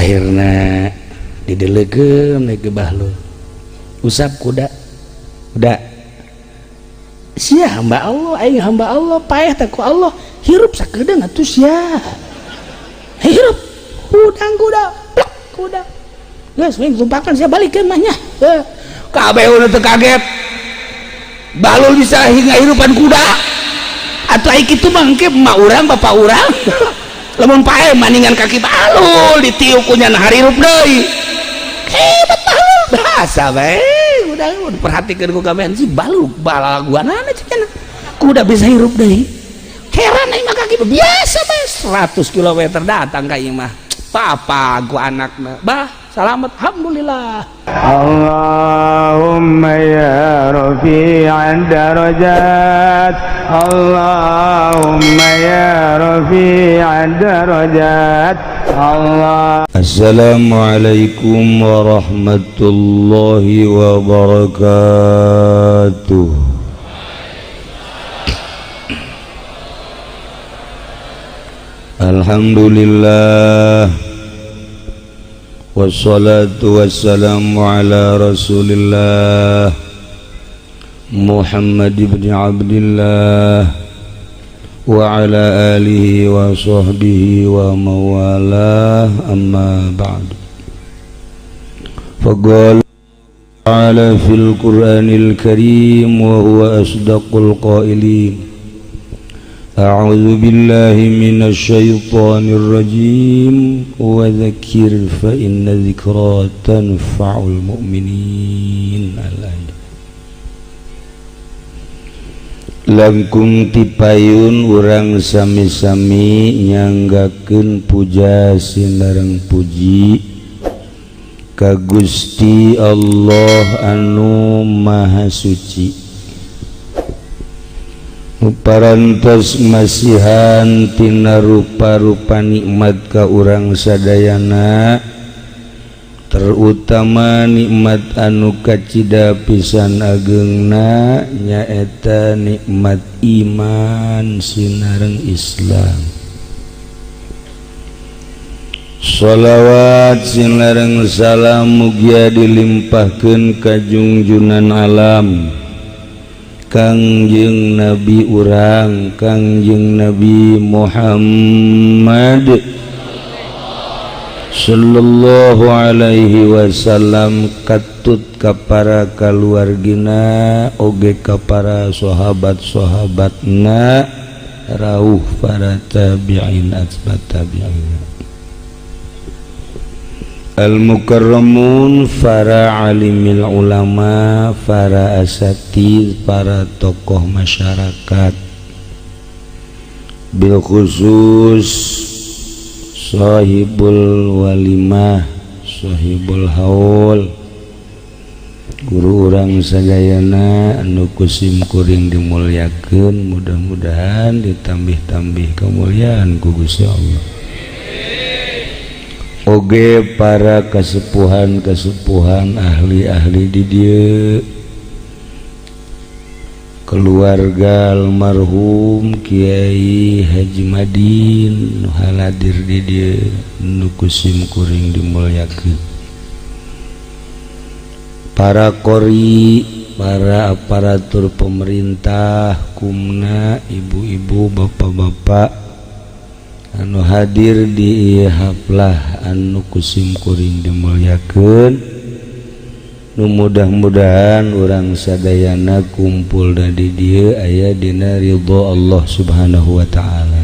akhirnya didelegem ke Bahlul usap kuda udah sia hamba Allah aing hamba Allah paeh teh ku Allah hirup sakedeung atuh sia hirup udang kuda plak kuda geus wing tumpakan sia balik ke mah nya kabeh udah teu kaget Bahlul bisa hirupan kuda atuh ai kitu mah engke emak urang bapak urang lamun paeh maningan kaki Bahlul ditiup ku nya harirup deui hebat Bahlul bahasa bae udah perhatikan ku kabehan si Bahlul balaguanana cenah kuda bisa hirup deui heran aing mah kaki biasa bae 100 km datang ka ieu mah papa ku anakna bah selamat alhamdulillah Allahumma ya rafi'ad darajat Allahumma ya rafi'ad darajat Allah. Assalamualaikum warahmatullahi wabarakatuh. Alhamdulillah wassalatu wassalamu ala rasulillah Muhammad ibn Abdillah wa ala alihi wa sahbihi wa mawalah amma ba'du faqala ta'ala fil Qur'anil Karim wa huwa asdaqul qailin a'udzu billahi minasy syaithanir rajim wa dzakir fa inna dzikra tanfa'ul mu'minin langkung tipayun urang sami-sami nyanggakeun puja sinareng puji ka Gusti Allah anu maha suci parantos masihan tina rupa-rupa nikmat ka urang sadayana terutama nikmat anu kacida pisan ageungna nyaeta nikmat iman sinareng Islam sholawat sinareng salam mugia dilimpahkeun ka junjunan alam Kangjeng Nabi urang Kangjeng Nabi Muhammad sallallahu alaihi wasallam katut ka para kaluargina oge ka para sahabat-sahabatna rauh para tabi'in atba tabi'in al-mukarramun para alimil ulama para asatidz para tokoh masyarakat bil khusus Sahibul walimah Sahibul haul guru urang sadayana anu kusim kuring dimulyakeun mudah-mudahan ditambih-tambih kemuliaan ku Gusti Allah oge para kasepuhan-kasepuhan ahli-ahli di dieu keluarga almarhum Kiai Haji Madin nu haladir di dieu nu kusim kuring dimulyakeun para qori para aparatur pemerintah kumna ibu-ibu bapak-bapak anu hadir di haflah anu kusim kuring dimulyakeun nu mudah-mudahan urang sadayana kumpul di dieu aya dina ridho Allah Subhanahu wa taala.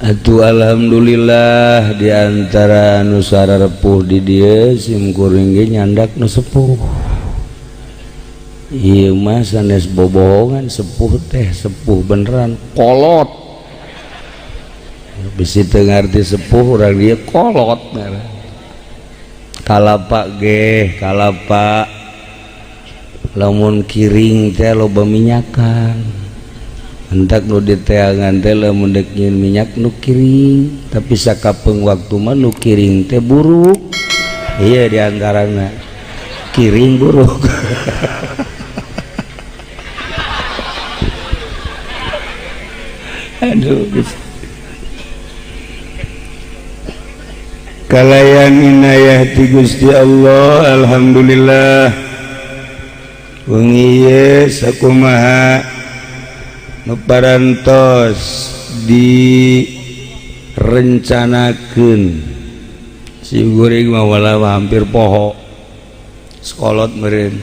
Atuh alhamdulillah di antara anu sararepuh di dieu sim kuring ge nyandak nu sepuh. Ieu mah sanes bobogongan sepuh teh sepuh beneran kolot. Bisi teu ngarti sepuh urang dieu kolot ngaran. Kalapa ge kalapa lamun kiring teh loba minyakan hendak nu diteangan teh lamun dek nyeun minyak nu kiring tapi sakapeung waktu mah nu kiring teh buruk iya diantarana kiring buruk aduh kalayan inayah ti Gusti Allah. Alhamdulillah wengi ieu sakumaha nu parantos direncanakeun si goreng mah wala hampir poho sekolot meureun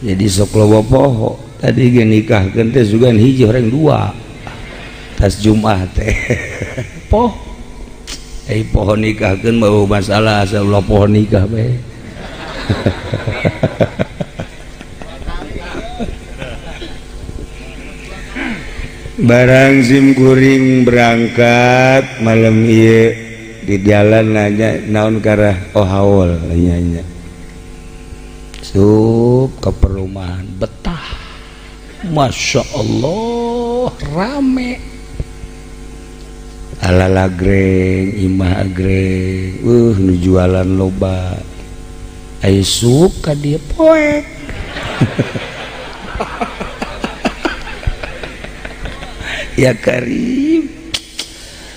jadi sok loba poho tadi ge nikahkeun teh sugan hiji horeng dua tas Jumat teh poho poho nikahkeun mah masalah asal ulah poho nikah bae barang sim kuring berangkat malam ieu di jalan nanya naon karah oh haul nanya sup ke perumahan betah Masya Allah rame alala agreng imah agreng nu jualan loba aya sup ka dieu poek ya Karim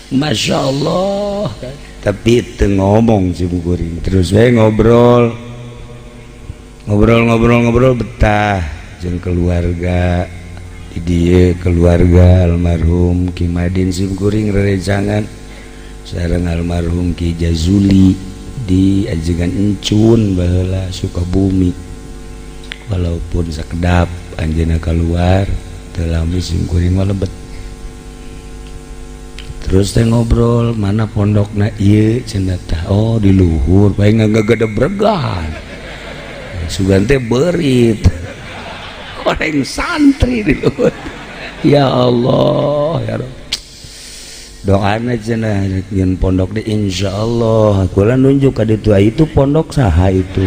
Masya Allah tapi teu ngomong si kuring terus we ngobrol betah jeung keluarga di dieu keluarga almarhum Ki Madin sim kuring rerencangan sareng almarhum Ki Jazuli di ajengan Encun baheula Sukabumi walaupun sakedap anjeunna keluar teu lami sim kuring mah lebet terus teh ngobrol mana pondokna ieu cenah tah oh di luhur bae ngagedebregan sugan teh beurit goreng santri di luhur ya Allah ya Rabb doana cenah yen pondok teh insyaallah kula nunjuk ka ditu itu pondok saha itu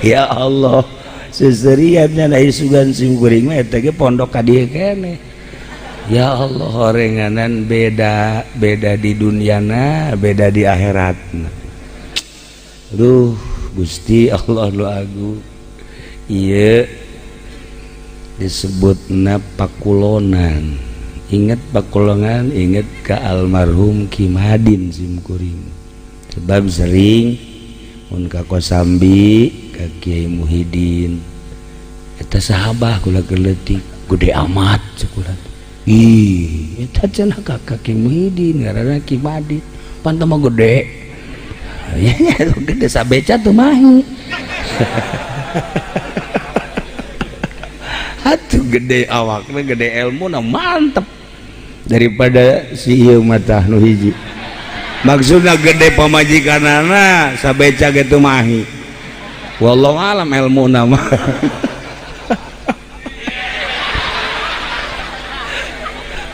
ya Allah seseriannya na isugan sim kuring mah eta ge pondok ka dieu keneh ya Allah horenganan beda di duniana beda di akhiratna aduh Gusti Allah lu agung ieu disebutna pakulonan inget pakulonan inget ka almarhum Ki Madin sim kuring sebab sering mun ka Kosambi ka Kiai Muhyiddin eta sahabah kula geuletik gede amat cekulan ih eta cenah ka Kiai Muhyiddin ngaranna Ki Madin pantah mah gede ya gede sabeca tuh mahi atuh gede awakna gede ilmu na mantep daripada si ieu mata nu hiji maksudna gede pamajikanana sabeca gitu mahi wallahu alam ilmu nama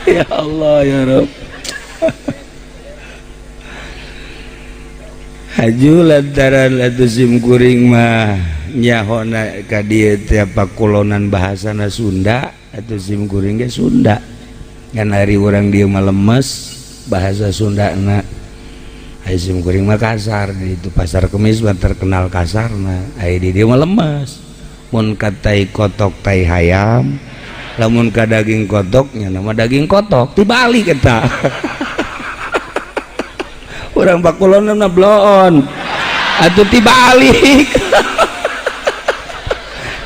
ya Allah ya Rabb haju lantaran atuh sim kuring mah nyahona ka dieu teh pakulonan bahasana Sunda atuh sim kuring ge Sunda kan hari urang dieu mah lemes bahasa Sundana aya sim kuring mah kasar di itu pasar Kemis mah terkenal kasarna aya di dieu mah lemes mun ka tai kotok tai hayam lamun ka daging kotok nya nama daging kotok tibalik eta urang pakulonan bloon atuh tibalik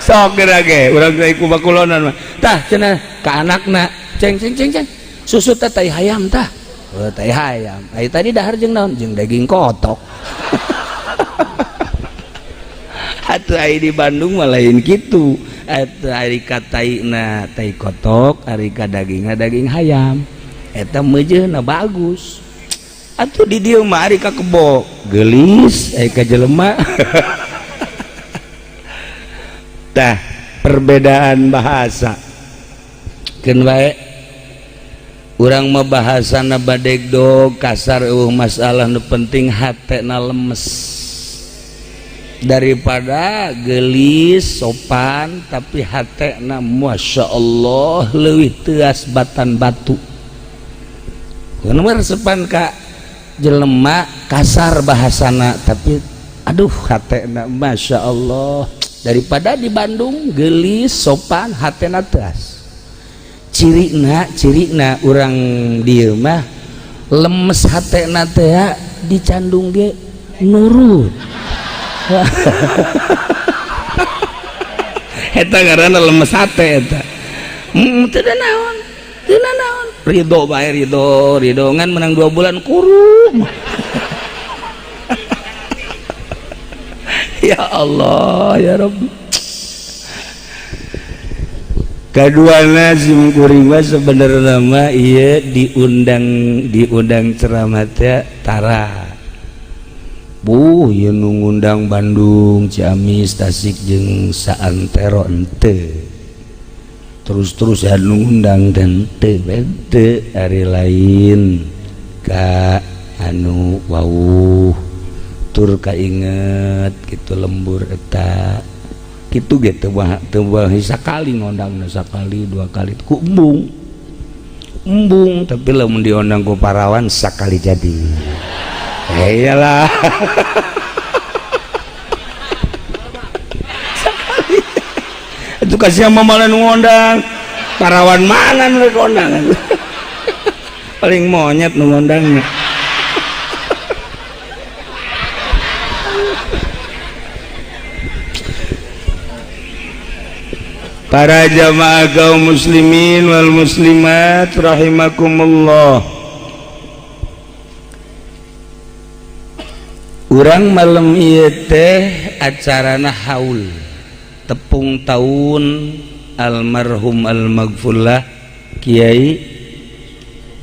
sok geura ge urang teh ku pakulonan mah tah cenah ka anakna ceng susu teh tai hayam tah tai hayam ai tadi dahar jeung naon jeung daging kotok atuh ai di Bandung mah lain kitu atuh ari ka taina tai kotok ari ka dagingna daging hayam eta meujeuna bagus atuh di dieu mah ari ka kebo geulis aya ka jelema tah perbedaan bahasa keun wae urang mah bahasana badegdog kasar masalah nu penting hatena lemes daripada geulis sopan tapi hatena Masya Allah leuwih teuas batan batu kunaon resepan ka jelema kasar bahasana tapi aduh hatena Masya Allah daripada di Bandung geulis sopan hatena teuas cirina urang dieu mah lemes hatena teh dicandung ge nurut. Eta ngaranna lemes hate eta. Teu naon ridho bae ridho ngan menang 2 bulan kurum. Ya Allah ya Rabbi. Kaduana simkuring mah sebenarnya mah ieu diundang ceramah teh tara. Ieu nu ngundang Bandung, Ciamis, Tasik jeung saantero henteu. Terus anu ngundang dan teu hari lain ka anu wauh tur kainget kitu lembur eta kitu ge teu sakali ngondangna sakali 2 kali ku embung tapi lamun diundang ku parawan sakali jadi. Iyalah. Itu kasih mamalan ngondang parawan mana nu ngondang. Paling monyet nu ngondangnya. Para jamaah kaum muslimin wal muslimat rahimakumullah. Urang malam ieu teh acarana haul tepung tahun almarhum almaghfurlah Kiai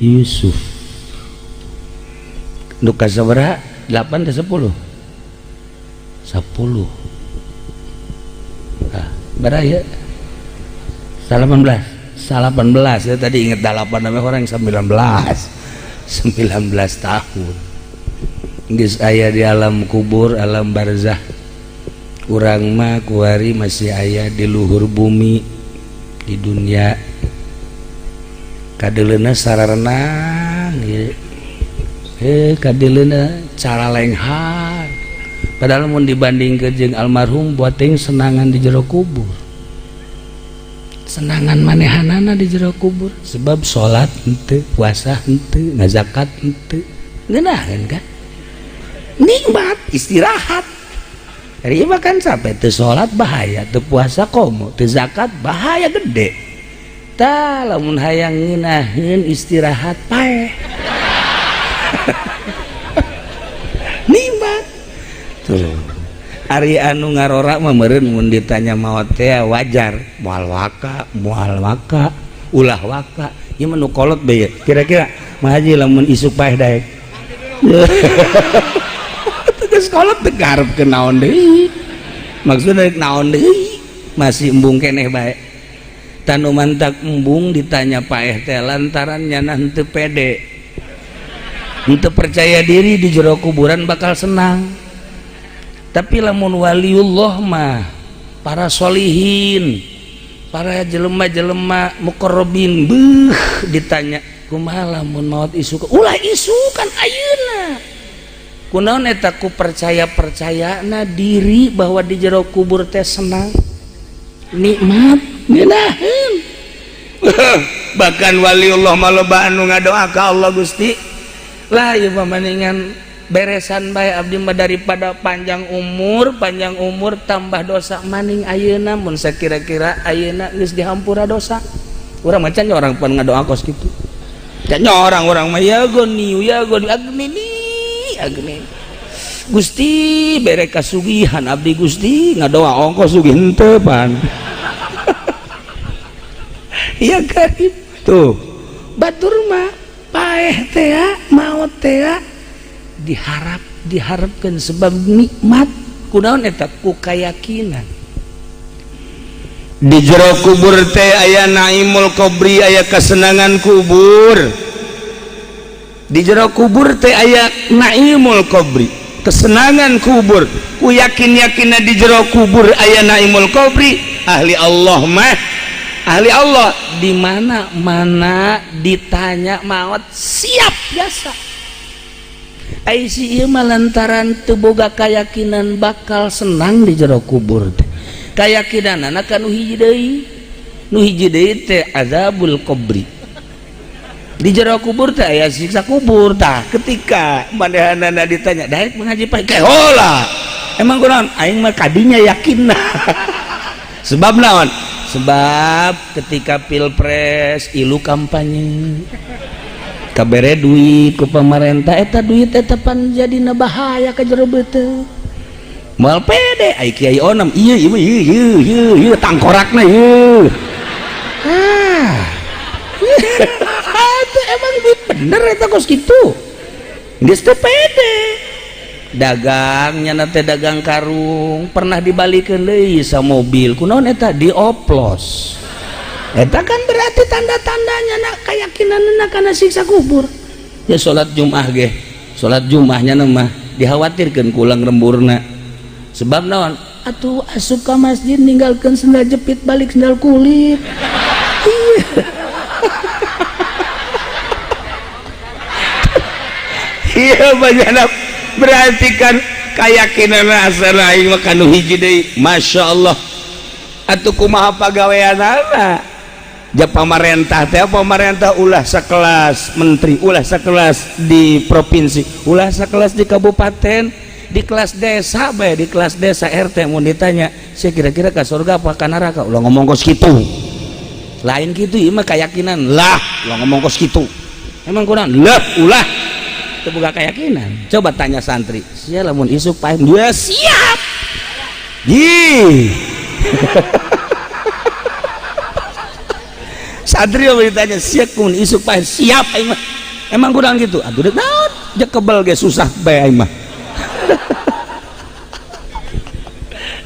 Yusuf. Nu kasabaraha 8 atau 10? 10. Nah, baraya 18 ya tadi inget 8 namanya orang 19 tahun geus aya di alam kubur alam barzah. Urang mah kuari masih aya di luhur bumi di dunia kadeleuna sararenang kadeleuna cara lenghan padahal mun dibandingkeun jeung almarhum buating senangan di jero kubur. Senangan manehanana di jero kubur sebab salat henteu, puasa henteu, ngazakat henteu. Ngeunaheun kan? Nikmat istirahat. Hari ieu kan sampai teu salat bahaya, teu puasa komo, teu zakat bahaya gede. Tah lamun hayang ngeunaheun istirahat paeh. Nikmat. Tuh. Ari anu ngarora mah meureun mun ditanya maot teh wajar, moal waka, ulah waka. Ieu mah nu kolot bae. Kira-kira mah haji lamun isuk paeh daek. Geus kolot teu garepkeun naon deui. Maksudna naon deui? Masih embung keneh bae. Tanu mantak embung ditanya paeh teh lantaran nyana henteu pede. Henteu percaya diri di jero kuburan bakal senang. Tapi lamun waliullah mah para solihin para jelema-jelema muqarrabin ditanya kumaha lamun maot isukan ulah isukan ayeuna kunaon eta ku percayana diri bahwa di jero kubur teh senang nikmat ngeunaheun. Bahkan waliullah mah loba anu ngadoa ka Allah Gusti lah ieu pamaningan beresan bae abdi mah daripada panjang umur tambah dosa maning ayeuna mun sakira-kira ayeuna geus dihampura dosa. Urang macan orang pan ngadoa kos kitu. Nya orang mah ya goni agni. Gusti bere kasugihan abdi Gusti ngadoa ongkos sugih henteu pan. Ya karib tuh. Batur mah paeh teh maot teh diharapkan sebab nikmat kunaon eta ku kayakinan di jero kubur teh aya naimul qabri aya kesenangan kubur di jero kubur teh aya naimul qabri kesenangan kubur ku yakin-yakinna di jero kubur aya naimul qabri ahli Allah mah ahli Allah di mana ditanya maot siap biasa. Aisi ieu mah lantaran teu boga kayakinan bakal senang di jero kubur teh. Kayakinanna kanu hiji deui nu hiji deui teh azabul qabri. Di jero kubur teh aya siksa kubur tah. Ketika manehna ditanya, "Daek mengaji pae?" Heula. Emang kunaon? Aing mah kadinya yakin. Sebab naon? Sebab ketika pilpres ilu kampanye kabere duit ku pamarentah, eta duit eta pan jadina bahaya ka jero beuteuh. Moal pede ai kiai onom, ieu tangkorakna ieu. Itu emang duit bener eta kos kitu. Geus teu pede. Dagangnya teh dagang karung pernah dibalikeun deui sa mobil. Kunaon eta? Dioplos. Eta kan berarti tanda-tandanya nak keyakinanna kana siksa kubur. Ya salat Jumat ge. Salat Jumatnya mah dikhawatirkeun ku ulang remburna. Sebab naon? Atuh asup ka masjid ninggalkeun sendal jepit balik sendal kulit. Iya banyak berarti kan keyakinan asana aing mah kanu hiji deui. Masyaallah. Atuh kumaha pagaweanana? Ja pamarentah teh pamarentah ulah sakelas menteri, ulah sakelas di provinsi, ulah sakelas di kabupaten, di kelas desa bae, di kelas desa RT mun ditanya, "Saya kira-kira ka surga apa ka neraka?" Ulah ngomong kos kitu. Lain kitu ieu mah keyakinan. Lah, ulah ngomong kos kitu. Emang kunaon? Lah, ulah teu boga keyakinan. Coba tanya santri, "Sia lamun isuk paeh?" "Ya siap." Santri yang ditanya siap kun isuk paeh, siap aing mah. Emang kurang gitu? Aduh dek naon? Jek kebel ge susah bae aing mah.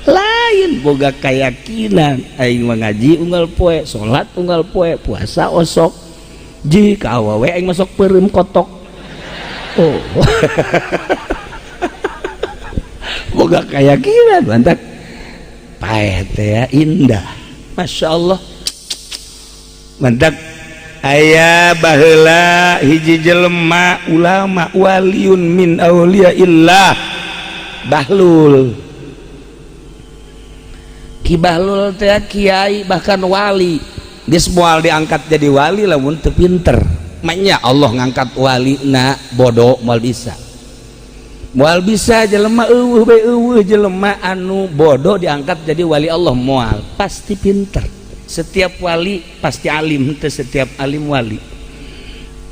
Lain boga keyakinan aing mah ngaji unggal poe, salat unggal poe, puasa osok. Jika awewe aing masuk peureum kotok. Oh. Boga keyakinan mantap. Paeh teh ya indah. Masyaallah. Mantap. Aya baheula hiji jelema ulama waliun min auliyaillah Bahlul. Ki Bahlul teh kiai bahkan wali. Geus moal diangkat jadi wali lamun teu pinter. Maknya Allah ngangkat walina bodoh moal bisa. Moal bisa jelema eueuh bae eueuh jelema anu bodoh diangkat jadi wali Allah moal pasti pinter. Setiap wali pasti alim, teu setiap alim wali.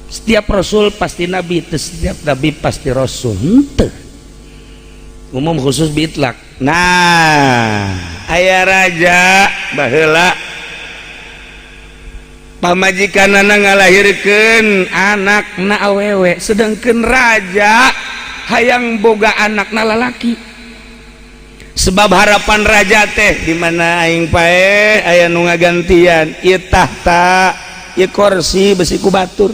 Setiap rasul pasti nabi, teu setiap nabi pasti rasul. Henteu. Umum khusus bitlak. Nah, aya raja baheula pamajikanana ngalahirkeun anakna awewe, sedangkeun raja hayang boga anakna lalaki. Sebab harapan raja teh di mana aing pae aya nu ngagantian ieu tahta ieu kursi besi ku batur.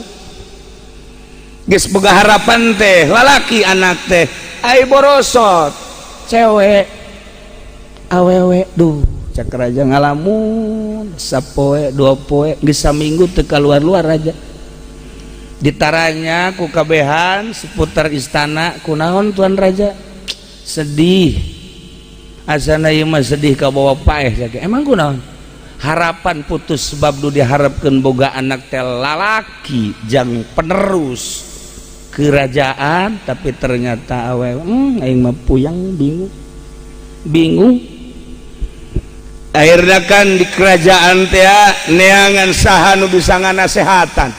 Geus boga harapan teh lalaki anak teh ai borosot cewek awewe. Duh cak raja ngalamun sapoe dua poe geus saminggu teu kaluar-luar raja. Ditaranya ku kabehan seputar istana, kunaon tuan raja? Sedih. Asana ieu mah sedih ka bawa paeh saja. Emang kunaon? Harapan putus sebab nu diharapkeun boga anak teh lalaki jang penerus kerajaan, tapi ternyata awewe aing mah puyang bingung. Akhirnya kan di kerajaan teh neangan saha nu bisa nganasehatan.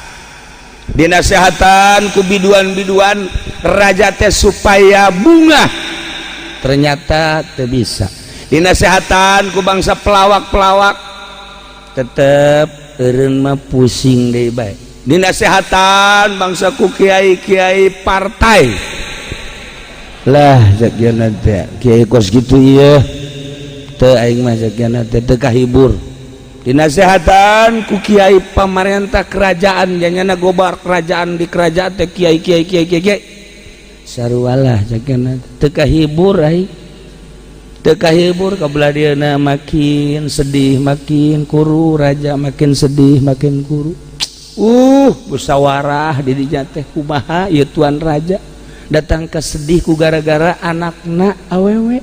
Dinasehatan ku biduan-biduan raja teh supaya bunga. Ternyata teu bisa. Dinasehatan ku bangsa pelawak-pelawak tetep eureun mah pusing deui bae. Dinasehatan bangsa ku kiai-kiai partai. Lah sakiana teh kiai kos kitu ieu teu aing mah sakiana teh teu kahibur. Dinasehatan ku kiai pamarentah kerajaan, janyana gobar kerajaan di kerajaan teh kiai sarualah sakiana teu kahibur ai. Teu kahibur kabelah dieuna makin sedih makin kuru, raja makin sedih makin kuru. Musyawarah di dinya teh kumaha ieu tuan raja datang ke sedih ku gara-gara anakna awewe.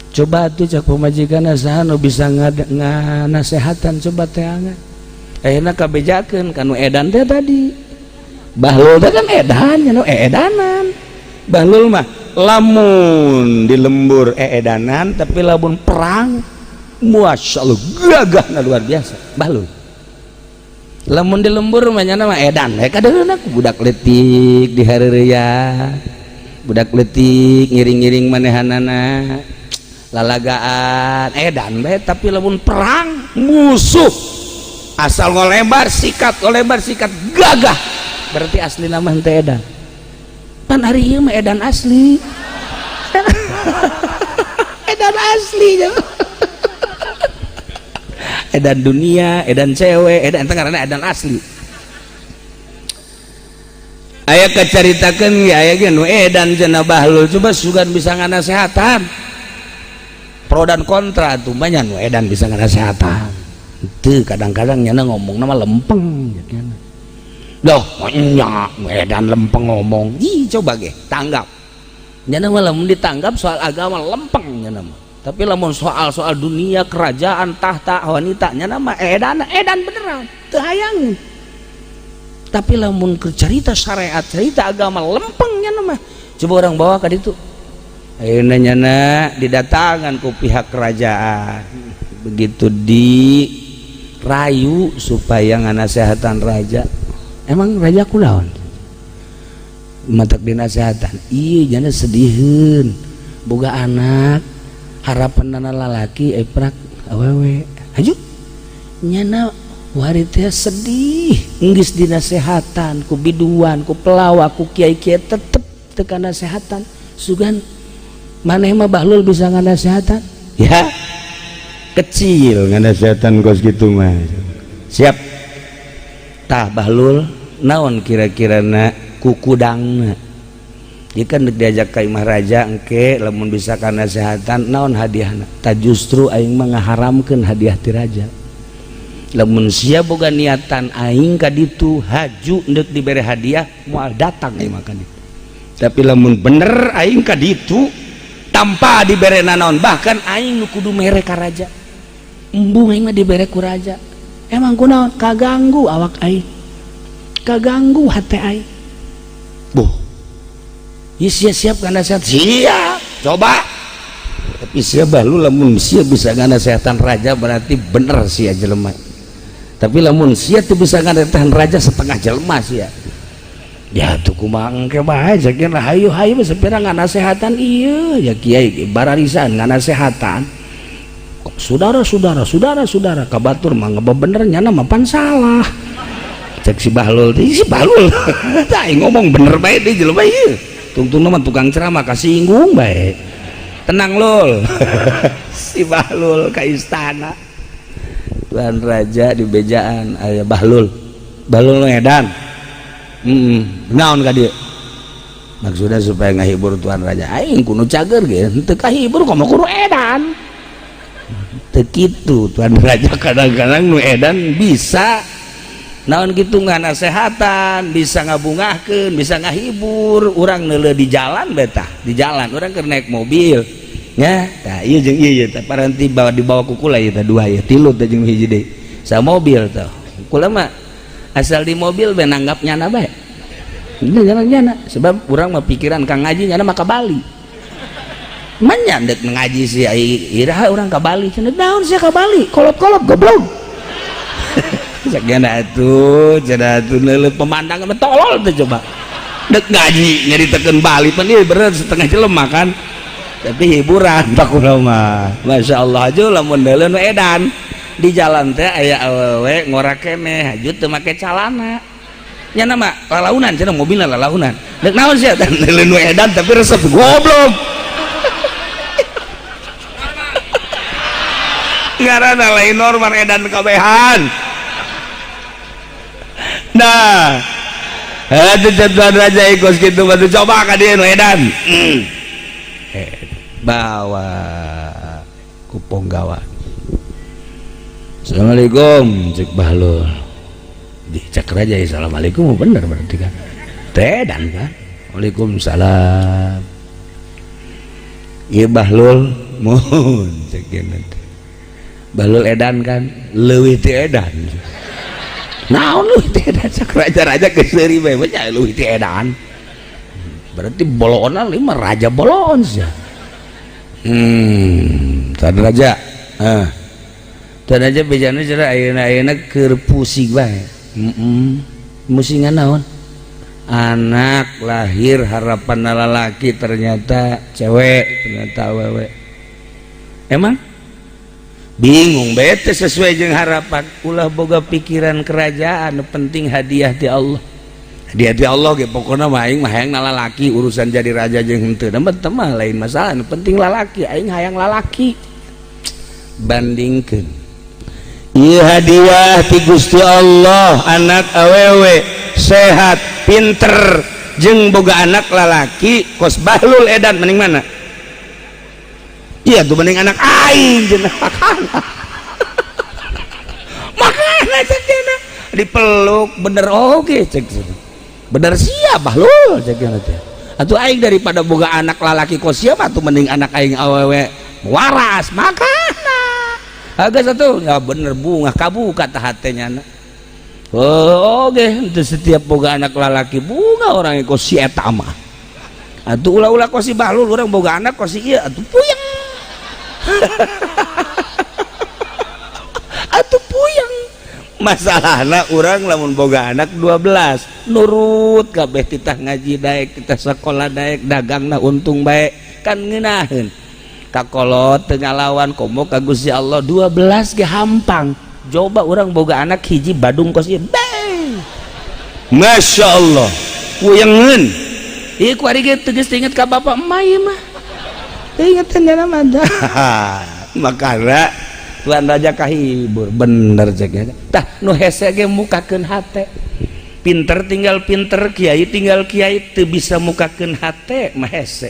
coba tuh cak pemajikan saha nu bisa nganasehatan coba teh angan ayeuna kabejakeun kanu edan teh tadi bahlul teh kan edan nya edanan bahlul mah lamun di lembur edanan tapi lamun perang masyaallah gagahna luar biasa bahlul lamun di lembur mah nya mah edan kadeuna ku budak leutik di hareureuyah budak leutik ngiring-ngiring manehanana lalagaan edan bae tapi lamun perang musuh asal ngolebar sikat gagah berarti asli nama henteu edan pan hari ieu mah edan asli edan asli edan dunia edan cewek edan teh ngaranna edan asli aya kacaritakeun ge aya ge nu edan cenah bahlul coba sugan bisa nganasehatan pro dan kontra tuh banyak nu edan bisa nganasehatan teu kadang-kadang nyana ngomong nama lempeng loh nya edan lempeng ngomong ih coba ge tanggap nyana mah lamun ditanggap soal agama lempeng nyana mah tapi lamun soal dunia kerajaan tahta wanita nyana mah edan beneran teu hayang tapi lamun cerita syariat cerita agama lempeng nyana mah coba orang bawa ka ditu ayeuna nyana didatangan ku pihak kerajaan begitu dirayu supaya nganasehatan raja emang raja kunaon matak dinasehatan iya jana sedihun boga anak harapan nana lalaki eprak awewe aju nyana waritnya sedih nggis dinasehatan ku biduan ku pelawak ku kiai-kiai tetep tekan nasehatan sugan maneh mah bahlul bisa nganasehatan ya kecil nganasehatan kos gitu mah siap tah bahlul naon kira-kira na kukudangna jika diajak ka imah raja engke lamun bisa kana nasehatan naon hadiahna tah justru aing mah ngaharamkeun hadiah ti raja lamun sia boga niatan aing ka ditu haju neuk dibere hadiah moal datang aing mah ka ditu tapi lamun bener aing ka ditu tanpa dibere naon bahkan aing nu kudu mere ka raja embung aing mah dibere ku raja emang kunaon kaganggu awak aing kaganggu hati aing boh ieu siap kana nasihat siap coba tapi sia bahlul lamun sia bisa nganasehatan raja berarti bener sia jelema tapi lamun sia teu bisa nganasehatan raja setengah jelema sia ya tuh kumaha engke bae sakieu hayu-hayu sepira nganasehatan ieu ya kiai bararisan nganasehatan saudara kabatur mah bener nyana mah pan salah cek si bahlul tah ngomong bener bae deui jelema ieu tungtungna mah tukang ceramah kasinggung bae tenang lul si bahlul ka istana tuan raja di bejaan aya bahlul edan naon ka dieu maksudna supaya ngahibur tuan raja aing kudu cager ge teu kahibur komo kudu edan teu kitu tuan raja kadang-kadang nu edan bisa naon kitu nganasehatan bisa ngabungahkeun bisa ngahibur urang neuleuh di jalan betah di jalan urang keur naik mobil nya tah ieu jeung ieu teh paranti dibawa ku kula ieu teh dua ieu tilu teh jeung hiji deui sa mobil teh kula mah asal di mobil be nanggap nyana bae ini nyana sebab urang mah pikiran ka ngaji nyana mah ka Bali man nyandek ngaji si iraha urang ka Bali cenah naon sia ka Bali kolot-kolot goblok sakjana atuh neuleuh pemandangan tolol teh coba dek ngaji nyaritakeun Bali pan ieu bener setengah jelema kan tapi hiburan tak kunaon mah masyaallah aja lamun neuleuh nu edan di jalan teh aya awewe ngora keneh hajut teu make calana nya mah lalaunan cenah mobilna lalaunan dek naon sia teh neuleuh nu edan tapi resep goblok ngaranna lain normal edan kabehan nah itu tuan raja ikut gitu bantu coba ka dieu nu edan bawa kupong gawa assalamualaikum cek bahlul dicek raja assalamualaikum bener berarti kan tedan kan waalaikumsalam ieu bahlul mohon cekeun teh balul edan kan leuwih ti edan naon leuwih ti edan sak raja-raja geus seuri bae nya leuwih ti edan berarti bolona lima raja bolon sia tadi raja tadi aja bejana cara ayeuna keur pusing bae musingan naon anak lahir harapan lalaki ternyata cewek ternyata awewe emang bingung bete sesuai jeung harapan ulah boga pikiran kerajaan penting hadiah ti Allah hadiah ti Allah ge pokona mah aing mah hayang lalaki urusan jadi raja jeung henteu mah teu mah lain masalah penting lalaki aing hayang lalaki bandingkeun ieu hadiah ti Gusti Allah anak awewe sehat pinter jeung boga anak lalaki kos bahlul edan mending mana iya tuh mending anak aing jeung makana cek dina dipeluk bener oge cek bener sia bahlul cek dina teh atuh aing daripada boga anak lalaki kos sia mah tuh mending anak aing awewe waras makana agak satu ya bener bunga kabuka tah hatenya na oke untuk setiap boga anak lalaki bunga orang yang kosi etama atuh ulah-ulah kosi bahlul orang boga anak kosi iya atuh puyeng atuh puyeng masalahna orang lamun boga anak 12 nurut kabeh titah ngaji daek titah sekolah daek dagangna untung baik kan ngeunaheun kakolot teu ngalawan komo ka Gusti Allah 12 ge hampang coba orang boga anak hiji badung kos ieu bang Masya Allah puyengeun ieu ku ari ge teu geus inget ka bapak emak ieu mah ingetan dana mah makana tuan raja kahibur bener cek tah nu hese ge mukakeun hate pinter tinggal pinter kiai tinggal kiai teu bisa mukakeun hate mah hese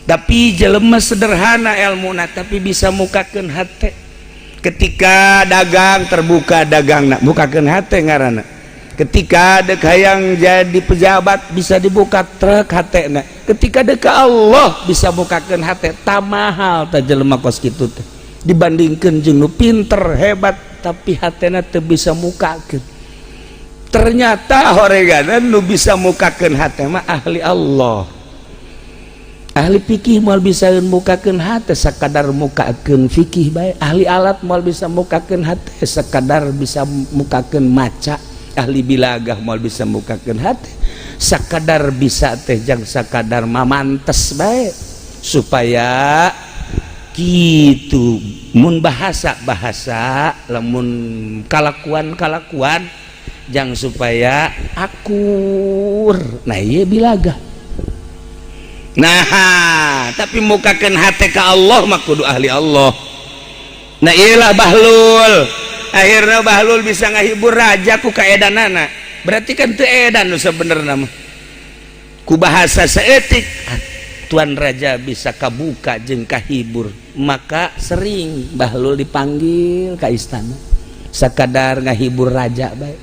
tapi jelema sederhana ilmuna tapi bisa mukakeun hate ketika dagang terbuka dagangna bukakeun hate ngaranna ketika dek hayang jadi pejabat bisa dibuka trek hatena ketika dek Allah bisa bukakeun hate tamahal tah jelema kos kitu teh dibandingkeun jeung nu pinter hebat tapi hatena teu bisa mukakeun ternyata horegana nu bisa mukakeun hate mah ahli Allah ahli fikih moal bisa mukakeun hate sakadar mukakeun fikih bae ahli alat moal bisa mukakeun hate sakadar bisa mukakeun maca ahli bilagah moal bisa mukakeun hate sakadar bisa teh jang sakadar mamantes bae supaya kitu mun bahasa lamun kalakuan jang supaya akur nah ieu bilagah. Nah tapi mukakeun hate ka Allah mah kudu ahli Allah. Nah iyalah bahlul akhirnya bahlul bisa ngahibur raja ku kaedanana berarti kan teu edan nu sabenerna mah ku bahasa saeutik tuan raja bisa kabuka jeung kahibur maka sering bahlul dipanggil ka istana sakadar ngahibur raja bae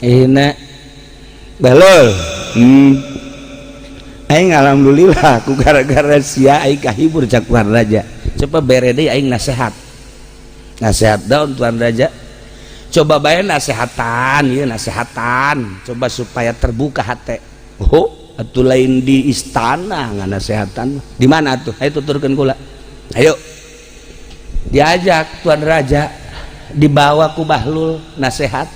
ehna bahlul aing alhamdulillah ku gara-gara sia aing kahibur cak tuan raja coba bere deui aing nasehat daun tuan raja coba bae nasehatan ieu nasehatan coba supaya terbuka hate oh atuh lain di istana nganasehatan di mana atuh ayo tuturkeun kula ayo diajak tuan raja dibawa ku bahlul nasehat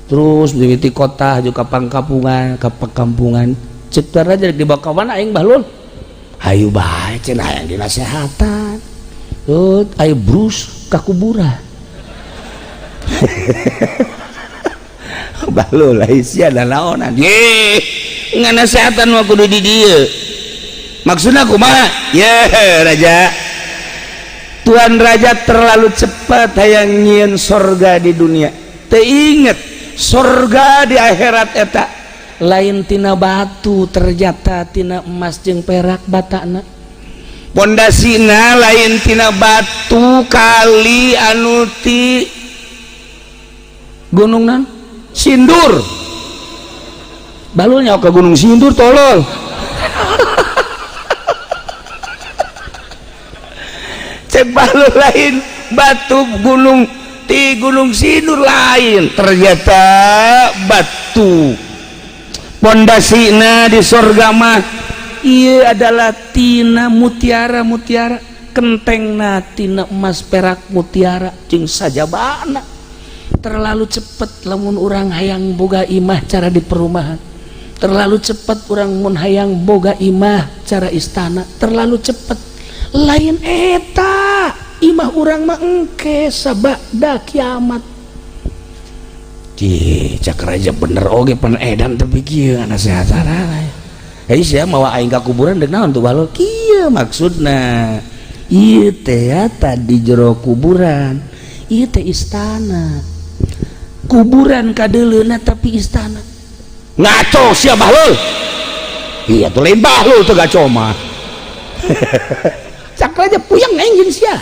terus mimiti kota juga pangkampungan ka perkampungan cek tuan raja dibawa ka mana aing bahlul hayu bae cenah hayang dinasehatan ayo brus ka kuburan bahlul sia da naonan ye nganasehatan mah kudu di dieu maksudna kumaha ye raja tuan raja terlalu cepat hayang nyieun sorga di dunia teu inget sorga di akhirat eta lain tina batu ternyata tina emas jeung perak batana pondasina lain tina batu kali anu ti gunung nan Sindur bahlul nyawa ke gunung Sindur tolol cek Bahlul lain batu gunung di Gunung Sindur lain, ternyata batu pondasina di surga mah iya adalah tina mutiara kentengna tina emas perak mutiara jeung sajabana. Terlalu cepet lamun urang hayang boga imah cara di perumahan, terlalu cepet urang mun hayang boga imah cara istana, terlalu cepet. Lain eta imah urang mah engke sabada kiamat. Cak raja bener oge pan edan tapi kieu nasehatana. Hei sia mawa aing ka kuburan deuk naon tuh Bahlul? Kieu maksudna. Ieu teh tadi jero kuburan. Ieu teh istana. Kuburan kadeuleuna tapi istana. Ngaco sia Bahlul. Iya tuh lain Bahlul tuh gaco mah. Cak raja puyeng aing sia.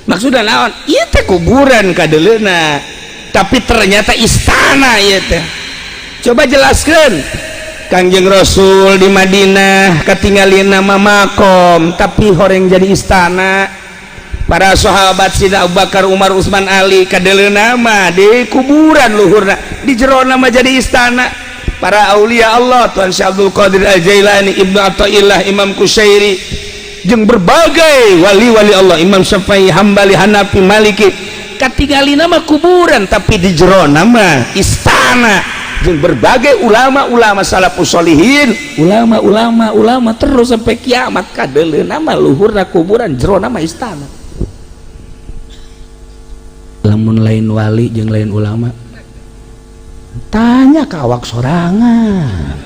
Maksudna naon? Ieu teh kuburan kadeuleuna tapi ternyata istana ieu teh. Coba jelaskeun. Kangjeng Rasul di Madinah katinggalin nama makom tapi horeng jadi istana. Para sahabat Sina Abu Bakar, Umar, Utsman, Ali kadeuleuna mah di kuburan luhurna, di jero nama jadi istana. Para aulia Allah Tuan Syekh Abdul Qadir Al-Jailani, Ibnu Athaillah, Imam Qusyairi jeung berbagai wali-wali Allah, Imam Syafi'i, Hambali, Hanafi, Maliki katinggalin nama kuburan tapi di jero nama istana. Jeung berbagai ulama-ulama salafus sholihin, ulama terus sampai kiamat kadeuleuna mah luhurna kuburan jero nama istana. Lamun lain wali jeung lain ulama tanya ka awak sorangan,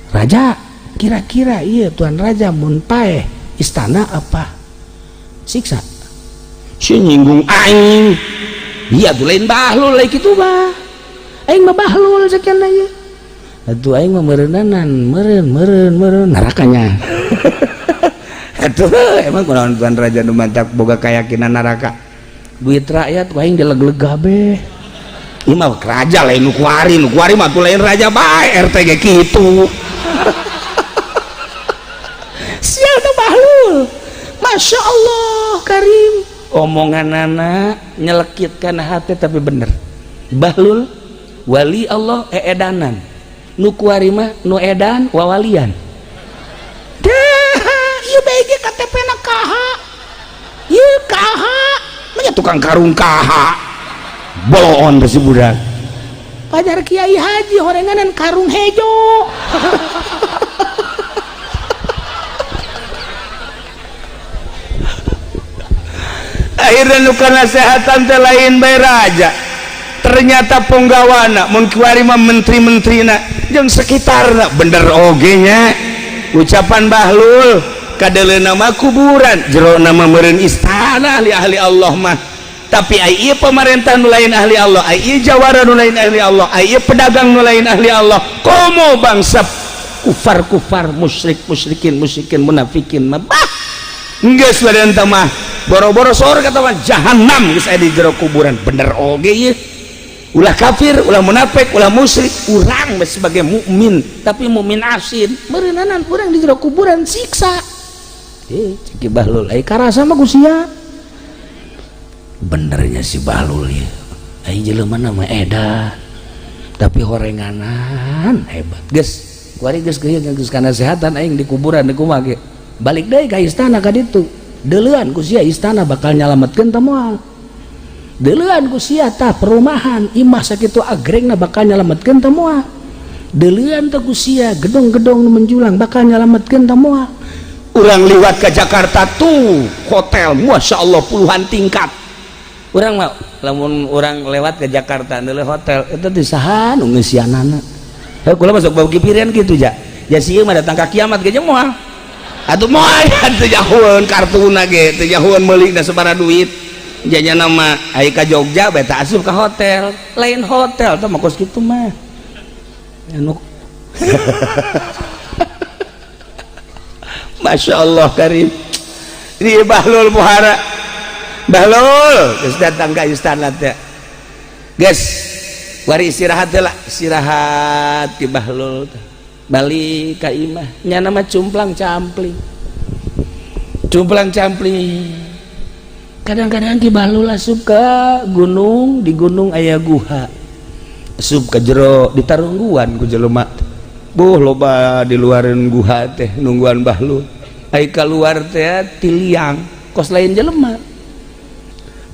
raja kira-kira iya tuan raja mun paeh istana apa siksa? Si nyinggung aing, iya tuh lain Bahlul lain kitu mah. Aing mah Bahlul sekian aja. Atuh aing mah meureunnanan, meureun narakanya. Atuh emang kunaon tuan raja nu mantap boga kayakinan neraka. Duit rakyat ku aing dileg-leg kabeh. Ieu mah raja lain nu kuari mah tuh lain raja bae RT ge kitu. Sial teh Bahlul. Masya Allah Karim. Omonganana nyelekitkan hati tapi bener. Bahlul wali Allah edanan, nu kuari mah nu edan wawalian. Dah, ieu bae ge KTP-na KH. Ieu KH, mah tukang karung KH. Boloon teh si budak. Pajar Kiai Haji horenganan karung hejo. Akhirnya nu kana sehatan teh lain bae raja. Ternyata penggawana mun kiwari mah menteri-menterina jeung sekitarna bener oge nya. Ucapan Bahlul kadeuleuna mah kuburan jero nama meureun istana ahli Allah mah. Tapi ai ieu pamarentah nu lain ahli Allah, ai ieu jawara nu lain ahli Allah, ai ieu pedagang nu lain ahli Allah. Komo bangsa kufar musyrikin munafikin mah bah geus warenta mah boro-boro surga tah mah jahanam geus aya di jero kuburan. Bener oge ieu. Ulah kafir, ulah munafik, ulah musyrik, urang sebagai mukmin tapi mukmin asin meureunnanan urang di jero kuburan siksa. Ciki Bahlul ai karasa mah ku sia. Benernya si Bahlul ya. Ai jelema mah edan tapi horenganan hebat. Geus, kuari geus geus kana sehatan aing di kuburan di kumaha ge. Balik deui ka istana ka ditu. Deuleuan ku sia istana bakal nyalametkeun tah moal. Deuleuan ku sia tah perumahan imah sakitu agrengna bakal nyalametkeun tah moal. Deuleuan teh ku sia gedung-gedung nu menjulang bakal nyalametkeun tah moal. Urang liwat ke Jakarta tuh hotel Masya Allah puluhan tingkat. Urang mah lamun urang lewat ke Jakarta deuleu hotel eta teh saha nu ngeusianana. Heuh kula masuk bau kipirean kitu ja. Ya sieun mah datang ka kiamat ge jeung moal. Atuh moal teu jahueun kartuna ge, teu jahueun meuli da sabaraha duit. Janya nama ai ka Jogja beta asup ka hotel lain hotel teh mah kos kitu mah anu Masya Allah Karim. Ini Bahlul Muhara Bahlul geus datang ka istana teh geus wari istirahat teh lah istirahat ti Bahlul balik ka imah nya nama cumplang campling kadang-kadang ki bahlul asup ka gunung, di gunung aya guha, asup ka jero ditarungguan ku jelema. Loba di luaran guha teh nungguan bahlul, ai keluar teh tiliang kos lain jelema,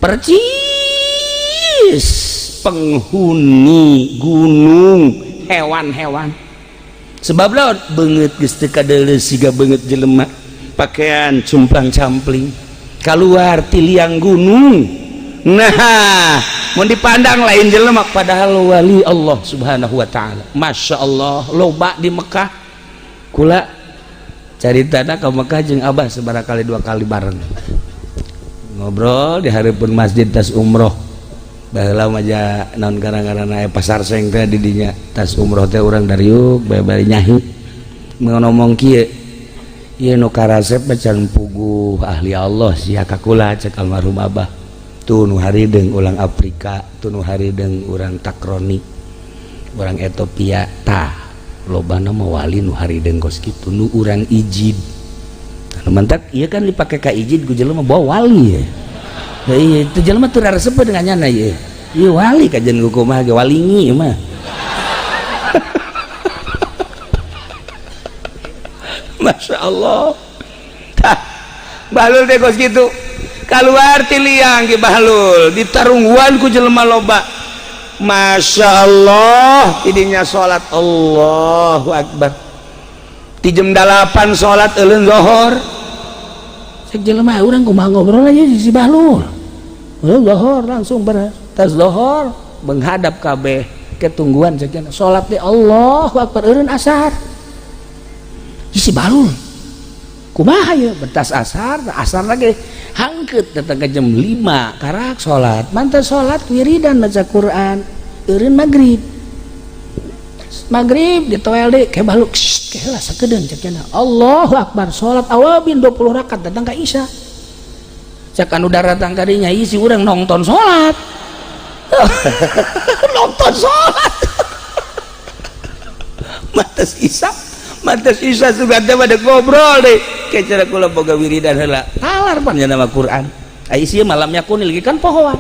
percis penghuni gunung hewan-hewan. Sebab laut beungeut geus teu kadeuleuh siga beungeut jelema pakaian cumplang-campling keluar ti liang gunung. Nah mun dipandang lain jelema padahal wali Allah subhanahu wa ta'ala. Masya Allah loba di Mekah. Kula caritana ke Mekah jeung Abah sebarakali 2 kali bareng ngobrol di hareupeun masjid tas umroh. Baheula maja naon garang-garana pasar seng teh di dinya tas umroh teh urang dariuk bae-bae nyahi ngomong kieu ieu nu karasep macan puguh ahli Allah sia ka kula cek almarhum Abah tuh nu harideung ulang Afrika tuh nu harideung urang Takroni urang Ethiopia tah lobana mah wali nu harideung kos kitu nu urang ijid anu mantak ieu kan dipake ka ijid ku jelema bawa wali ya. Ya iya itu jelema teu resep dengan nyana ieu. Ieu wali kajen ku kumaha ge walingi mah. Masya Allah. Bahlul teh kos kitu. Kaluar ti liang ge bahlul, ditarungguan ku jelema loba. Masya Allah, tidinya salat Allahu Akbar. Ti jam 8 salat euleun zuhur. Cek jelema urang kumaha ngobrol aja si bahlul. Zuhur langsung tas zuhur menghadap kabeh ketungguan cek salat di Allahu Akbar eureun asar. Si bahlul kumaha ya bertas asar lagi hangkeut datang ke jam 5 karak salat mantap salat wiridan baca Quran eureun maghrib di toel deui ke bahlul keheula sakedeung cek cenah Allahu Akbar salat awabin 20 rakaat datang ka Isya cek anu datang ka dinya isi urang nonton salat nonton salat mantas Isya sudah pada ngobrol deh kayak cara kula boga wiridan heula talar panjang nama Quran ai sia malam yakunil kan pohoan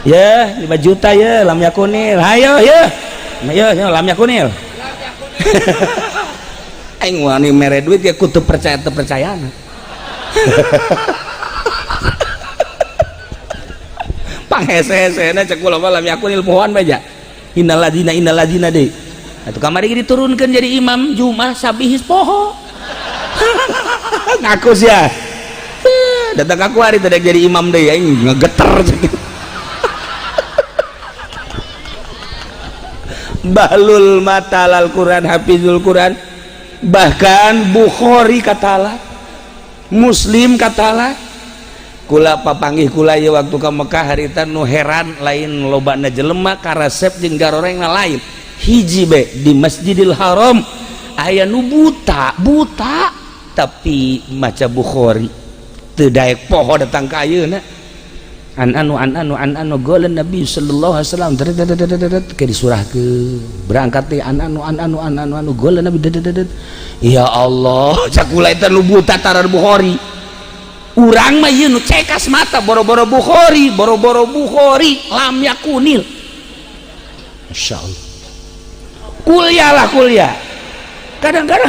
ya 5 juta ya lam yakunil hayo ya lam yakunil aing wani mere duit ya kudu percayaan panghese-hesena cek kula lam yakunil pohoan baja innal ladina deui atuh kamari diturunkeun jadi imam Jumat sabihis poho ngaku sia datang aku hari tadi jadi imam deh aing ngegeter bahlul matalal Quran hafizul Quran bahkan Bukhari katalah Muslim katalah kula papanggih kula ya waktu ke Mekah harita nu heran lain lobana jelema karasep jeung garorengna lain hiji be di Masjidil Haram aya nu buta tapi maca Bukhari teu daek poho datang ka ayeuna anu golan Nabi sallallahu alaihi wasallam ke disurahkeun berangkat teh anu golan Nabi ya Allah cakula eta nu buta tarar Bukhari urang mah ieu nu cekas mata boro-boro Bukhari lam yakunil masyaallah kuliah kadang-kadang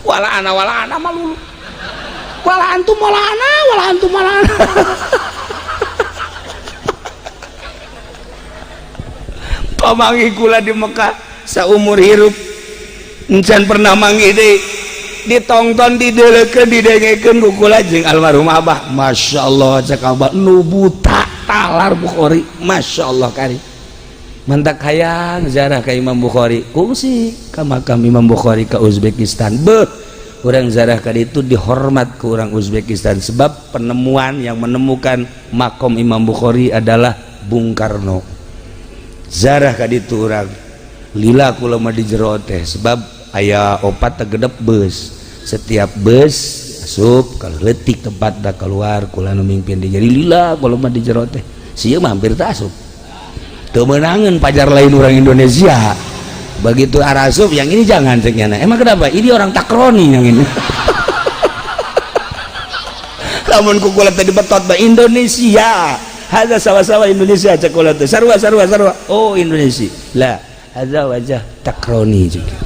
wala ana malulu wala antum pamangi kula di Mekah saumur hirup encan pernah mangi deui ditonton dideleukeun didengekeun ku kula jeung almarhum Abah masyaallah cek Abah nu buta talar Bukhari masyaallah kari mantak hayang ziarah ke Imam Bukhari kungsi ka makam Imam Bukhari ke Uzbekistan orang ziarah ka ditu dihormat ke orang Uzbekistan sebab penemuan yang menemukan makam Imam Bukhari adalah Bung Karno ziarah ka ditu orang lila kula mah di jero teh sebab aya opat tegedep bus setiap bus asup kalau leutik tempat da keluar kula nu mimpin di jadi lila kula mah di jero teh sieun mah hampir teu asup temenangan pajar lain orang Indonesia begitu arasup yang ini jangan ceknya emang kenapa ini orang Takroni yang ini lamun ku kula tadi betot ba Indonesia hadza sawa-sawa Indonesia cek kula teh sarua oh Indonesia la hadza wajah takroni juga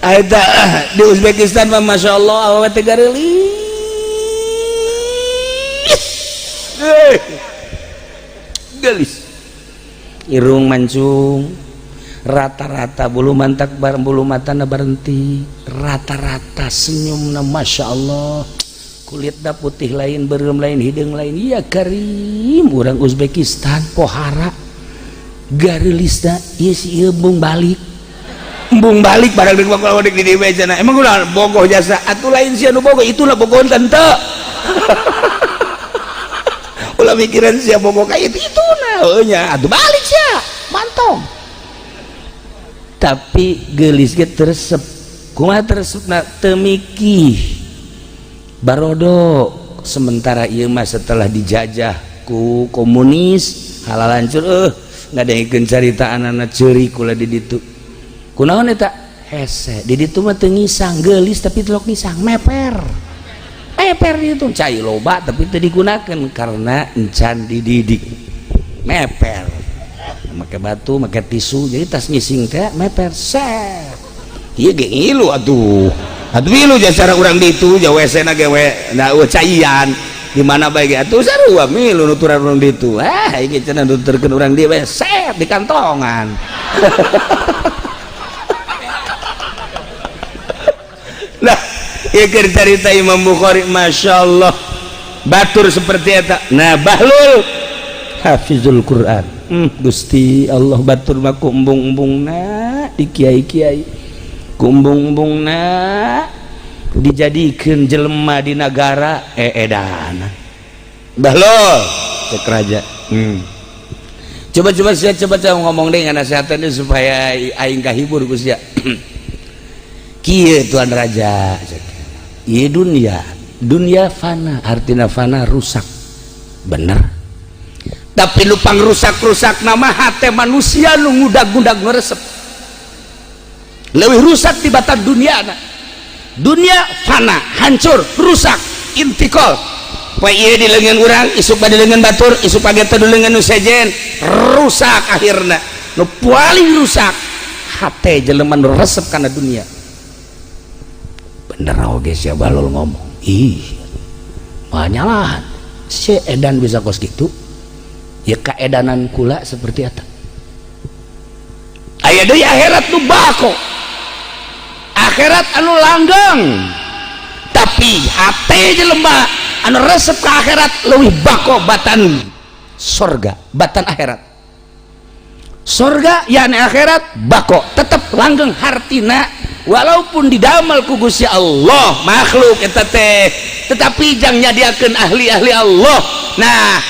ada di Uzbekistan mah Masya Allah awet teh gareuli gelis irung mancung rata-rata bulu mantak bareng bulu matana berhenti rata-rata senyumna Masya Allah kulitna putih lain berem lain hidung lain iya karim orang Uzbekistan pohara garelisna ieu si embung balik barang di bakal di mejana emang ulah bogoh jasa atuh lain sia nu bogoh itulah bogoh tante ulah mikiran sia bogoh ka itu nah nya atuh balik sia mantong tapi geulis ge teresep kumaha teresepna teu mikih barodo sementara ieu mah setelah dijajah ku komunis halal hancur ngadengkeun carita anana ceuri kula di ditu kunaon eta hese di ditu mah teu ngisang geulis tapi telok ngisang meper itu cai loba tapi teu digunakeun karena encan dididik meper make batu make tisu jadi tas ngising teh meper set ieu ge ngilu atuh ngilu cara urang ditu ja WC na ge na caian di mana bae ge atuh sarua milu nuturan urang ditu ieu cenah nuturkeun urang dieu set di kantongan nah ieu keur carita Imam Bukhari Masya Allah batur seperti eta nah Bahlul hafizul Quran Gusti Allah batur mah ku embung-embungna di kiai-kiai ku embung-embungna dijadikeun jelema di nagara edan Bahlul cek raja coba saya ngomong dengan nasihatnya supaya aing kahibur Gusti ya kieu tuan raja ieu dunia fana artina fana rusak bener tapi lupang rusak nama hati manusia nu ngudag-ngudag ngeresep leuwih rusak tibatan dunia fana hancur rusak intikal poe ieu di leungeun urang isuk bade leungeun batur isuk page teh leungeun nu sejen rusak akhirna nu paling rusak hati jelema nu resep kana dunia bener oge sia Bahlul ngomong banyalah si edan bisa kos gitu ya kaedanan kula seperti eta aya deui akhirat nu bako akhirat anu langgeng tapi hate jelema anu resep ka akhirat leuwih bako batan surga batan akhirat surga yani akhirat bako tetep langgeng hartina walaupun didamel ku Gusti Allah makhluk eta teh tetapi jang nyadiakeun ahli-ahli Allah nah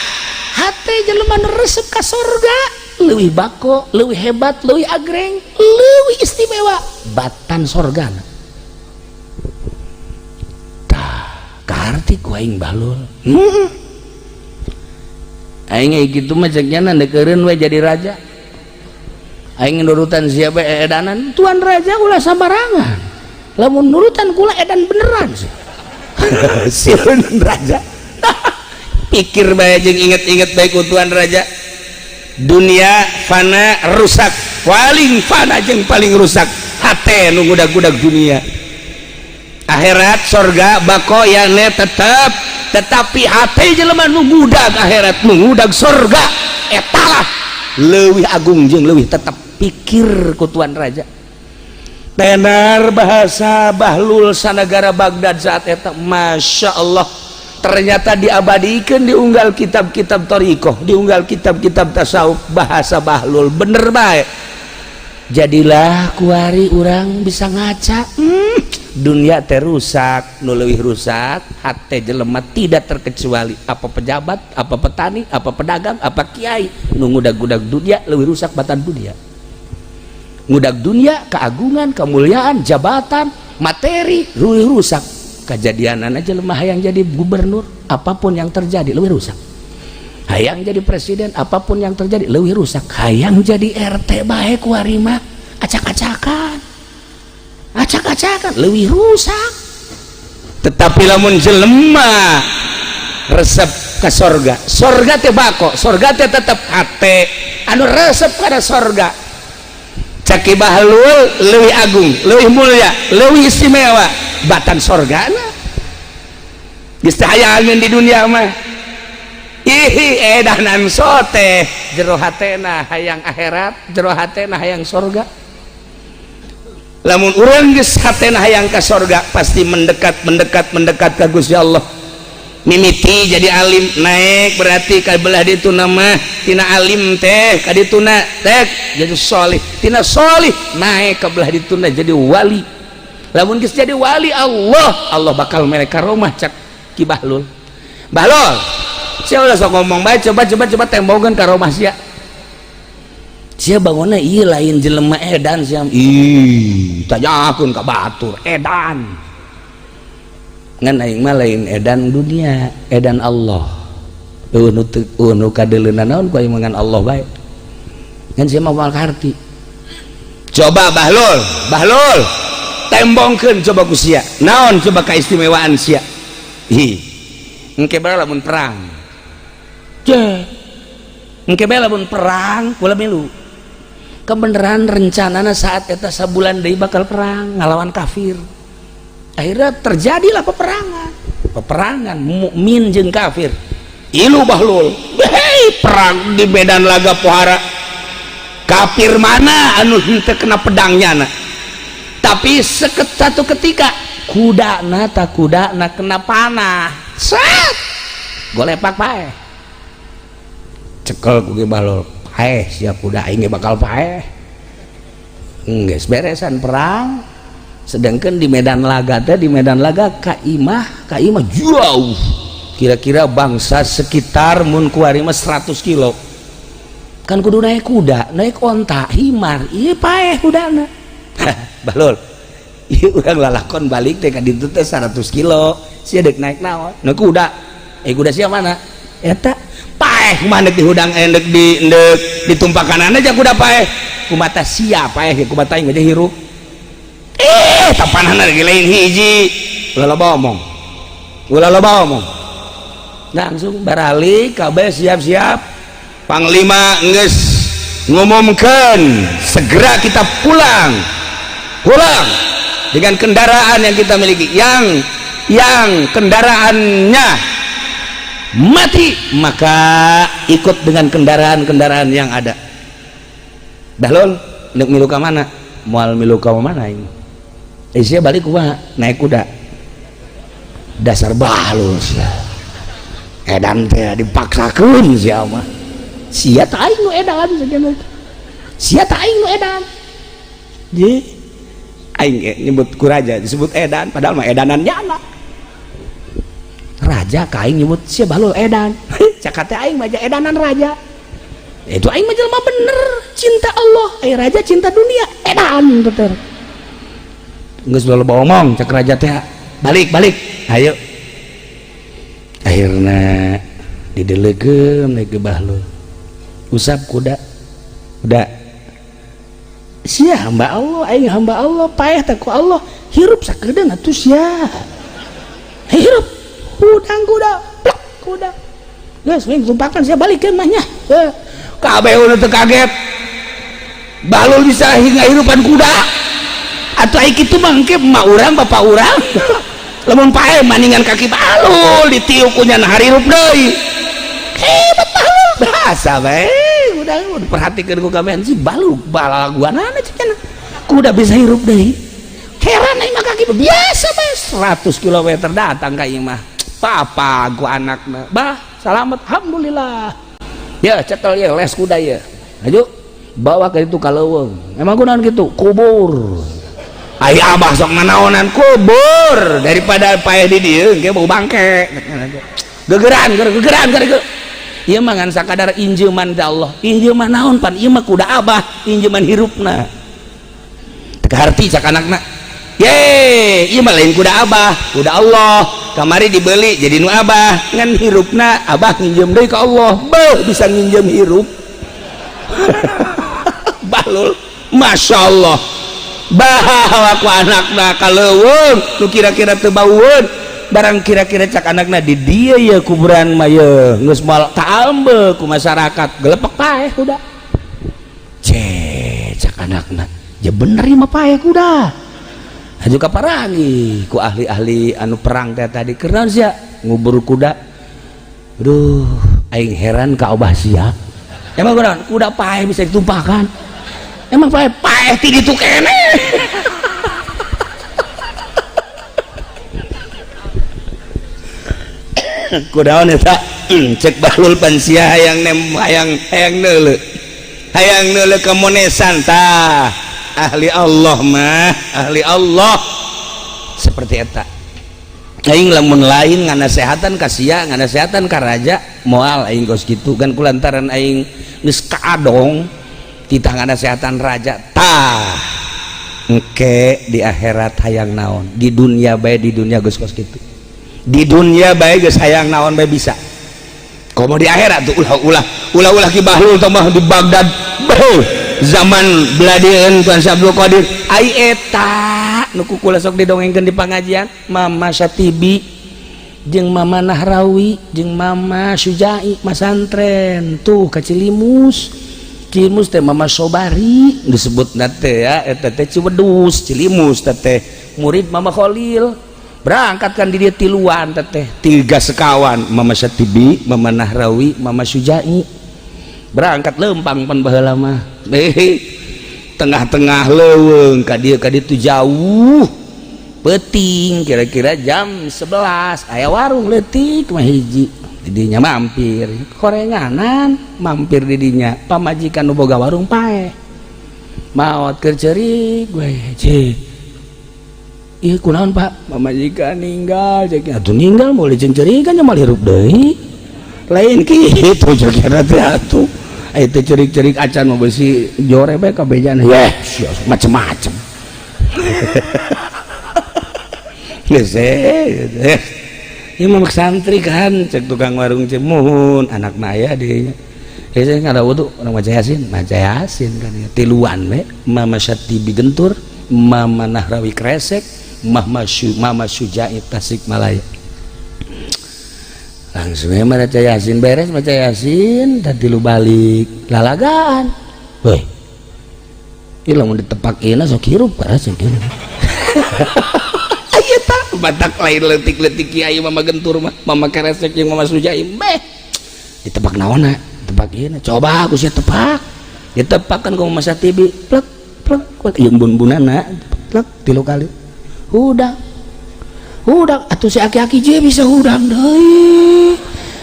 hate jelema nu resep ka surga leuwih bako leuwih hebat leuwih agreng leuwih istimewa batan surgana tah kaharti ku aing Bahlul aing kitu mah cek nya ndeukeureun we jadi raja aing nurutan siapa edanan tuan raja ulah sambarangan lamun nurutan kula edan beneran sih si raja pikir bae jeung inget-inget bae ku tuan raja dunia fana rusak paling fana jeung paling rusak hate nu ngudag-ngudag dunia akhirat surga bako yane tetep tetapi hate jelema nu ngudag akhirat nu ngudag surga etalah leuwih agung jeung leuwih tetep pikir ku tuan raja tenar bahasa Bahlul sanagara Baghdad saat eta Masya Allah ternyata diabadikeun diunggal kitab-kitab thariqah diunggal kitab-kitab tasawuf bahasa Bahlul bener bae jadilah kuari urang bisa ngaca dunia teh rusak nu leuwih rusak hate jelema tidak terkecuali apa pejabat apa petani apa pedagang apa kiai nu ngudag-ngudag dunia leuwih rusak batan dunia ngudag dunia keagungan kemuliaan jabatan materi leuwih rusak kejadianan aja lemah hayang jadi gubernur apapun yang terjadi leuwih rusak hayang jadi presiden apapun yang terjadi leuwih rusak hayang jadi RT bae kuari mah acak-acakan leuwih rusak tetapi lamun jelema resep ke sorga teh bako, sorga teh tetep hate anu resep kana sorga. Caki bahlul leuwih agung, leuwih mulia, leuwih istimewa batan sorgana geus teh hayangeun di dunia mah. Ihi edanan sote jero hatena hayang akhirat, jero hatena hayang sorga. Lamun urang geus hatena hayang ka sorga pasti mendekat ka Gusti Allah. Mimiti jadi alim naik berarti ka belah ditu nama tina alim teh ka dituna teh jadi solih, tina solih naik ka belah dituna jadi wali. Lamun geus jadi wali Allah bakal mere karomah cak Ki Bahlul. Bahlul sia ulah sok ngomong bae, coba tembogan karomah sia. Sia bangunna ieu lain jelema edan sia. Ih tanyakeun ka batur edan. Ngan aing mah lain edan dunia, edan Allah. Nu kadeuleuna naon ku aing ngan Allah bae. Ngan sia mah moal karti. Coba Bahlul tembongkeun coba ku sia. Naon coba kaistimewaan sia? Ih. Engke bae lamun perang. Engke bae lamun perang kula milu. Kebeneran rencanana saat eta sabulan deui bakal perang ngalawan kafir. Akhirnya terjadilah peperangan mukmin jeung kafir. Ilu Bahlul hei perang di medan laga pohara, kafir mana anu henteu kena pedangnya na, tapi satu ketika kudana kena panah set golepak pae cekel ku Ki Bahlul pae sia kuda aing bakal pae geus beresan perang. Sedangkan di medan laga kaimah jauh, kira-kira bangsa sekitar mun kuari mah 100 kilo kan kudu naik kuda, naik onta, himar, iya paeh kudana. Bahlul iya urang lalakon balik teh ka ditu teh 100 kilo sia deuk naik naon naik kuda, kuda sia mana eta paeh kumaha di hudang endek ditumpakanana aja kuda paeh kumata sia paeh kumata aing aja hirup. Tapanana lagi lain hiji ulah loba omong langsung baralik kabeh siap-siap panglima geus ngumumkeun segera kita pulang dengan kendaraan yang kita miliki yang kendaraannya mati maka ikut dengan kendaraan yang ada. Bahlul neuk milu ka mana moal milu ka mana ini sia balik kumaha naik kuda dasar Bahlul edan teh dipaksakeun sia mah sia teh aing nu edan sia teh aing nu edan ye aing nyebut ku raja disebut edan padahal mah edanan nyana raja ka aing nyebut sia Bahlul edan cak teh aing mah edanan raja itu aing mah jelema bener cinta Allah raja cinta dunia edan bener. Geus loba omong cek raja teh balik ayo akhirna didelegeum deui Ki Bahlul usap kuda udah sia hamba Allah aing hamba Allah paeh teh ku Allah hirup sakedeung atuh sia hirup udang kuda geus wing tumpakan sia balik ke mahnya kabeh ulah teu kaget Bahlul bisa hirupan kuda atau aik itu mangke emak urang bapak urang lamun pae maningan kaki Bahlul ditiup ku nyana harirup deui hebat Bahlul bahasa bae udah perhatikeun ku kabehan si Bahlul balaguanana cenah kuda bisa hirup deui heran aing mah kaki biasa bae 100 km datang ka ieu mah papa ku anakna bah salamet alhamdulillah ya cekel ya les kuda ya aju bawa ke itu kaleuweung emang kunaon kitu kubur. Ayah abah sok nanaonan kubur daripada paeh di dieu ge bau bangke gegeran ieu mah ngan sakadar injeuman da Allah injeuman naon pan ieu mah kuda abah injeuman hirupna teu harti cak anakna ye ieu mah lain kuda abah kuda Allah kamari dibeli jadi nu abah ngan hirupna abah nginjem deui ka Allah beuh bisa nginjem hirup. Bahlul Masya Allah bahawa ku anakna kaleuweung nu kira-kira teu baueun barang kira-kira cak anakna di dia ya kuburan mah ye geus moal kaambe ku masyarakat gelepek paeh kuda cak anakna ya bener ieu mah paeh kuda aju kaparangi ku ahli-ahli anu perang teh tadi keurang sia ngubur kuda aduh aing heran ka Abah sia emang kuda paeh bisa ditumpahkan emang paeh ti ditu kene kudaon eta cek bahlul pansia hayang neuleuh kemonesan tah ahli Allah mah ahli Allah seperti eta aing lamun lain nganasehatan ka sia nganasehatan ka raja moal aing geus kitu kan kulantaran aing geus kaadong titah nganasehatan raja tah engke di akhirat hayang naon di dunia bae di dunia geus kitu di dunia baik geus hayang naon bae bisa komo di akhirat tuh ulah ki bahlul tambah di Baghdad zaman beladieun Tuan Abdul Qadir ai eta nu kukula sok didongengkeun di pangajian Mama Syatibi jeung Mama Nahrawi jeung Mama Syujai masantren tuh ka Cilimus teh Mama Sobari disebutna teh ya eta teh Ciwedus Cilimus teh murid Mama Khalil berangkatkan di dia tiluan teteh 3 sekawan Mama Syatibi Mama Nahrawi Mama Syujai berangkat lempang pan baheula mah tengah-tengah leuweung ka dieu jauh peuting kira-kira jam 11 aya warung leutik mah hiji didinya mampir korenganan mampir didinya pamajikan nu boga warung paeh maot keur ceurik we iya kunaon Pak pamajikan ninggal cek atuh ninggal mau licin cerikan nya mal hirup deui lain kitu cek teh atuh teh cerik-cerik acan mah beusi jore bae kabejana macem-macem geus ieu mah santri kan cek tukang warung cemun anakna aya dieu saya ngada wudu orang maca yasin kan tiluan we Mama Syatibi Gentur Mama Nahrawi Kresek Mama Syujai Tasikmalaya langsung maca yasin beres maca yasin tadi lu balik lalagaan weh ieu lamun ditepakeuna sok hirup para cek aya tah batak lain leutik-leutik kiai Mama Gentur mah Mama Kresek jeung Mama Syujai ditepak naonna tepak ieu coba aku sia tepak ditepak kan ku Mama Syatibi plek plek ieu bun-bunana plek 3 kali hudang atuh si aki-aki je bisa hudang deui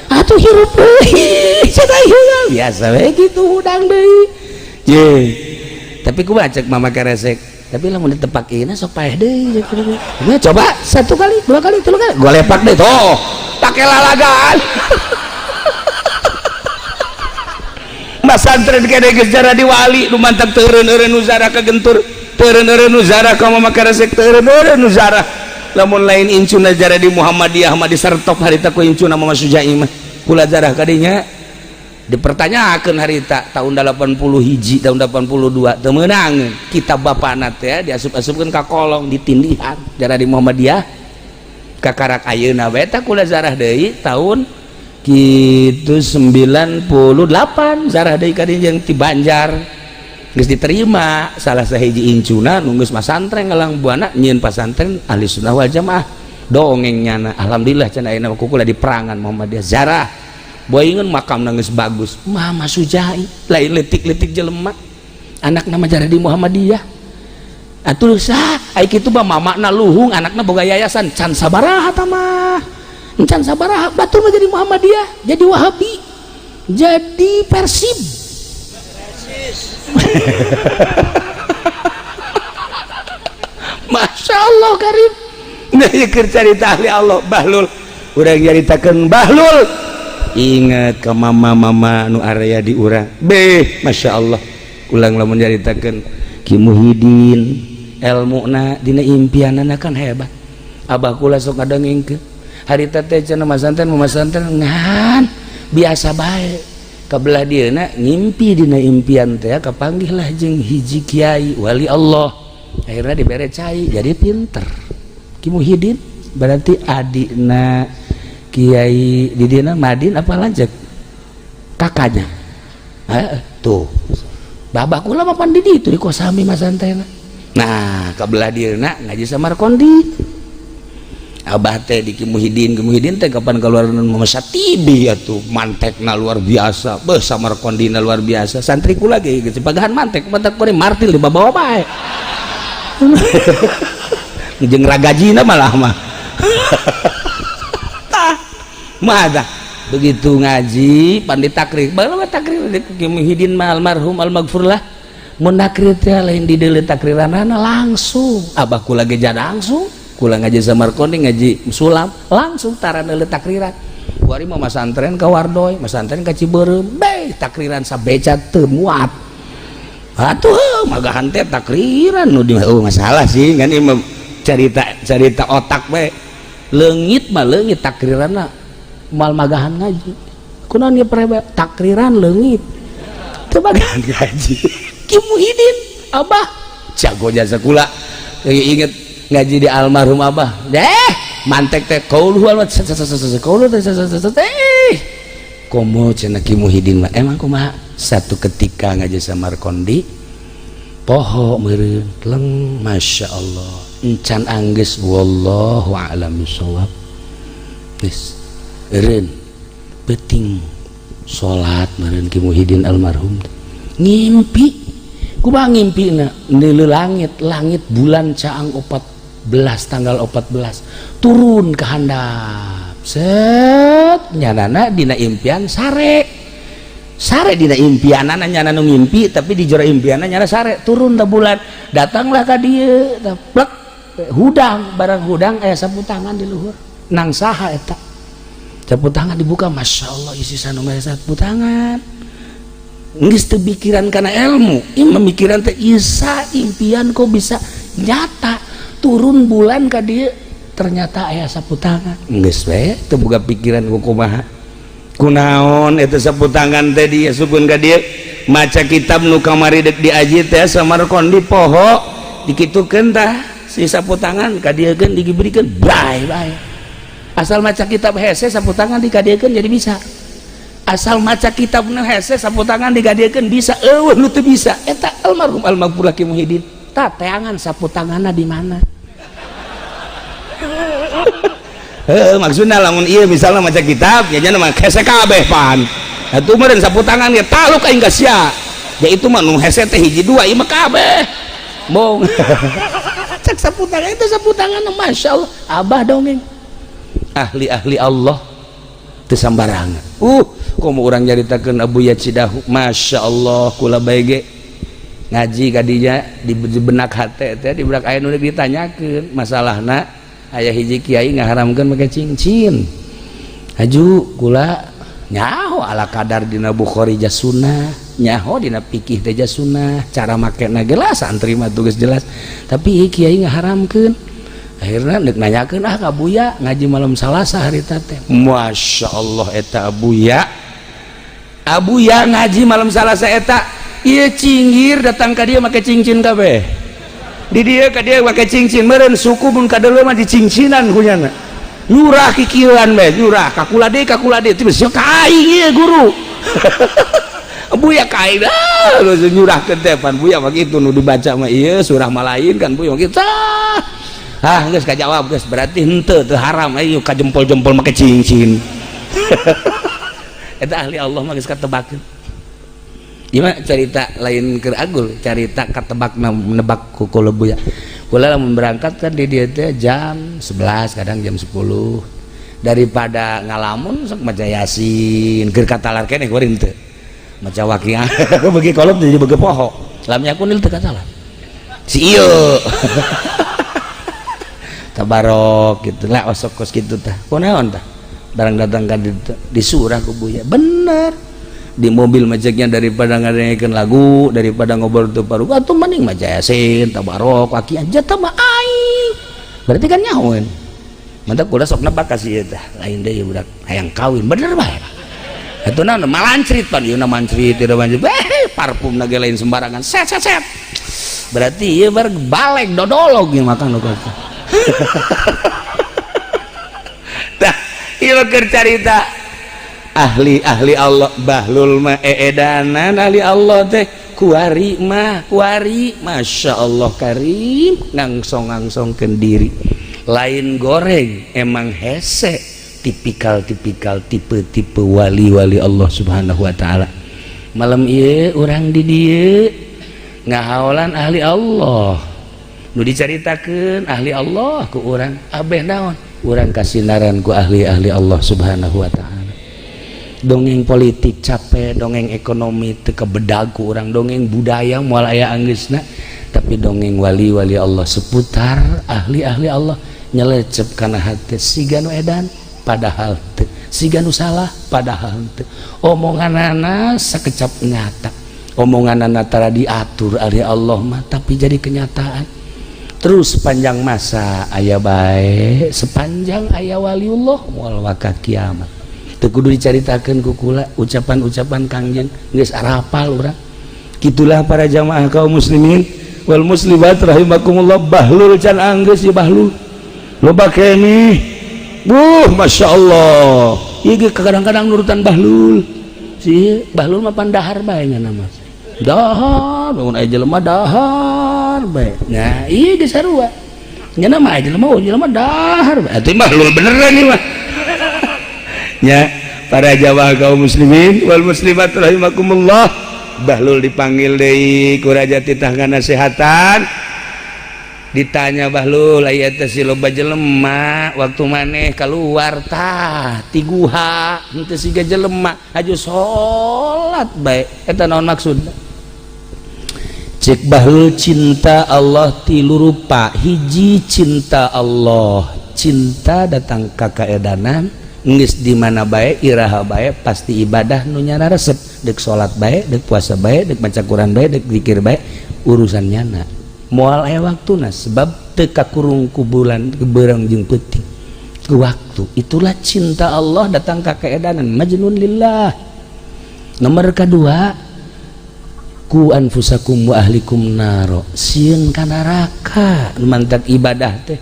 atuh hirup deui cenah biasa we kitu hudang deui je tapi kumaha cek Mama Kresek tapi lamun ditepakeuna sok paeh deui coba 1 kali 2 kali 3 kali gua lepak deh tuh pake lalagaan mas santren kene geus jara di wali nu mantap teureun-eureun uzara ka Gentur teureun-eureun uzara ka Mama Kresek teureun-eureun uzara lamun lain incuna jara di Muhammadiyah mah disertop harita ku incuna Mama Syujai mah kula jarah kadinya dipertanyakeun harita tahun 81 tahun 82 teu meunang kitab bapana teh diasup-asupkeun ka kolong ditindihan jara di Muhammadiyah ka karak ayeuna bae eta kula jarah deui tahun kitu 98 jarah deui kadinya jeung ti Banjar geus diterima salah sahiji incuna nunggus masantren ngalang buana nyieun pasantren ahli sunnah wal jamaah dongengnyana alhamdulillah cenah ayeuna kukula di perangan Muhammadiyah zarah boingeun makamna geus bagus Mama Syujai lain leutik-leutik jelema anakna mah jarah di Muhammadiyah atuh sah ai kitu mah mamana luhung anakna boga yayasan can sabaraha tah mah can sabaraha batur mah jadi Muhammadiyah jadi Wahabi jadi Persib Masya Allah Karim nah keur carita ahli Allah Bahlul urang nyaritakeun Bahlul inget ke mama nu area di urang Masya Allah ulang lamun nyaritakeun Ki Muhyiddin ilmuna dina impianana kan hebat abah kula sok ngadengengkeun harita teh cenah masantren ngan biasa bae kabelah dieuna ngimpi dina impian teh kapanggih lah jeung hiji kiai wali Allah akhirnya dibere cai jadi pinter Ki Muhyiddin berarti adikna Kiai Didina Madin apa lanjut kakaknya tuh babak kula mapan di itu di kosami Mas Antena. Nah kabelah dirna ngaji sama Kondi abah teh di Kimuhidin teh kapan keluar Masa tibi atuh mantekna luar biasa beuh sama Kondina luar biasa santri kula ge geus pagahan mantek martil di bawa bae jeung ragajina malah mah mah begitu ngaji pandi takrir bae takrir di Kimuhidin mah almarhum almaghfurlah mun takrir teh lain di deuleu takriranana langsung abah kula ge langsung kula ngaji sama Kondi ngaji sulam langsung tarana deuleu takriran kuari mah masantren ka Wardoy masantren ka Ciberem beh takriran sabeca teu muat atuh magahan teh takriran nu masalah sih kan ieu carita otak bae leungit mah leungit takriranna mal magahan ngaji kunaon ieu preba takriran leungit teu magahan ngaji Kimuhidin abah jago jasa kula inget ngaji di almarhum abah mantek teh kauluh kauluh teh komo cenah Kimuhidin mah emang kumaha satu ketika ngaji sama Kondi poho meureun leng masya Allah encan anggeus wallahu a'lam bishawab geus eureun penting salat meureun Kimuhidin almarhum ngimpi kumaha ngimpina neuleuh langit bulan caang 14 tanggal 14 turun ke handap set nyanana dina impian sare dina impianana nyana nu ngimpi tapi di jero impianana nyana sare turun da bulan datanglah ka dieu plek hudang barang hudang aya sapu tangan di luhur nang saha eta sapu tangan dibuka masya Allah isi sanomere sapu tangan geus teu pikiran kana ilmu memikiran teh isa impian kok bisa nyata turun bulan ka dieu ternyata aya sapu tangan geus we teu boga pikiran kumaha kunaon eta sapu tangan teh dia sukeun ka dieu maca kitab nu kamari deuk diaji teh Samarkondi poho dikitukeun tah si sapu tangan ka dieukeun dibirikeun bae asal maca kitab hese sapu tangan dikadiekeun jadi bisa asal maca kitab nu hese sapu tangan dikadiekeun bisa eueuh nu teu bisa eta almarhum almaghfurlah Kimuhidin tah teangan sapu tanganna di mana maksudnya lamun iya misalnya maca kitab ya jangan mah hese kabeh pan atuh meureun sapu tangan ge taluk aing ka sia ya itu mah nu hese teh hiji dua ieu mah kabeh mong cek sapu tangan itu sapu tangan masya Allah abah dongeng ahli Allah teu sambarangan komo urang nyaritakeun Abuya Cidahu masya Allah kula bae ge ngaji ka dinya di benak hate teh di benak aya nu ditanyakeun masalahna aya hiji kiai ngaharamkeun make cincin haju kula nyaho ala kadar dina Bukhari jas sunnah nyaho dina fikih teh jas sunnah cara makena geus santri mah tugas jelas tapi kiai ngaharamkeun akhirna neuk nanyakeun ka Buya ngaji malam Salasa harita teh masya Allah eta Abuya ngaji malam Salasa eta ieu cinggir datang ka dia make cincin kabeh di dia ka dia make cincin meureun suku mun kadeuleu mah dicincinan kunyana nyurah kikieuan bae nyurah kakula deui tiba kai ieu guru Buya kai dah nyurahkeun teh pan Buya mah kitu nu dibaca mah ieu surah mah lain kan Buya mah kitu geus kajawab geus berarti henteu teu haram ayo ka jempol-jempol make cincin eta ahli Allah mah geus katebakeun gimana cerita lain keur agul cerita katebak nebak ku kula Buya kula lamun berangkat kan di dieu teh jam 11 kadang jam 10 daripada ngalamun sok maca Yasin keur katalar keneh kuring teu maca Waqiah beuki kolot jadi beuki poho lam yakunil teu katalar si ieu tabarok gitu lah osok kos gitu tah kunaon tah barang datang kan di surah ku Buya bener di mobil majaknya daripada ngadengekeun lagu daripada ngobrol teu paruh atuh mending maca Yasin tabarok Waqiah jata mah aing berarti kan nyahoeun mantap kula sok nebak ka si tah lain deui budak hayang kawin bener bae atuh naon malancrit pan ieu mancrit teu mancrit parfumna ge lain sembarangan set berarti ieu bar balek dodolog ieu makan nu carita ahli Allah bahlul mah eedanan ahli Allah teh kuari Masya Allah karim ngangsong-ngangsongkeun diri lain goreng emang hese tipikal tipe wali-wali Allah Subhanahu wa taala. Malam ieu urang di dieu ngahaolan ahli Allah nu dicaritakeun ahli Allah ku urang abeh naon urang kasinaran ku ahli-ahli Allah Subhanahu wa taala. Dongeng politik capek, dongeng ekonomi teu kebedag ku urang, dongeng budaya moal aya anggeusna, tapi dongeng wali-wali Allah seputar ahli-ahli Allah nyelecep kana hati siga nu edan padahal teu, siga nu salah padahal teu. Omonganana sakecap nyata, omonganana tara diatur ahli Allah mah tapi jadi kenyataan. Terus sepanjang masa aya bae, sepanjang aya waliullah moal waka kiamat. Teu kudu dicaritakeun ku kula ucapan-ucapan Kangjeng geus arapal urang. Kitulah para jamaah kaum muslimin wal muslimat rahimakumullah, bahlul can anggeus ya bahlul. Loba kene. Masya Allah. Ieu kadang-kadang nurutan bahlul. Si bahlul mah pandahar bae nya nama. Dahar, mun aya jelema dahar bae. Nah, ieu geus sarua. Nya nama aya jelema dahar bae. Atuh bahlul beneran ieu mah. Ya, para jamaah kaum muslimin wal muslimat rahimakumullah, bahlul dipanggil deui ku raja titah ngasehatan. Ditanya bahlul, aya teh si loba jelema waktu maneh kaluar tah ti guha henteu siga jelema aju salat bae. Eta naon maksudna? Cek bahlul cinta Allah tilu rupa. Hiji cinta Allah, cinta datang ka kaedanan geus di mana bae iraha bae pasti ibadah nu nyana resep, deuk salat bae, deuk puasa bae, deuk maca Quran bae, deuk zikir bae, urusan nyana moal aya waktuna sebab teu kakurung ku bulan keberang jeung peuting ku waktu. Itulah cinta Allah datang ka kaedanan majnun lillah. Nomor kedua, ku anfusakum wa ahlikum naro, sieun ka neraka mantap ibadah teh.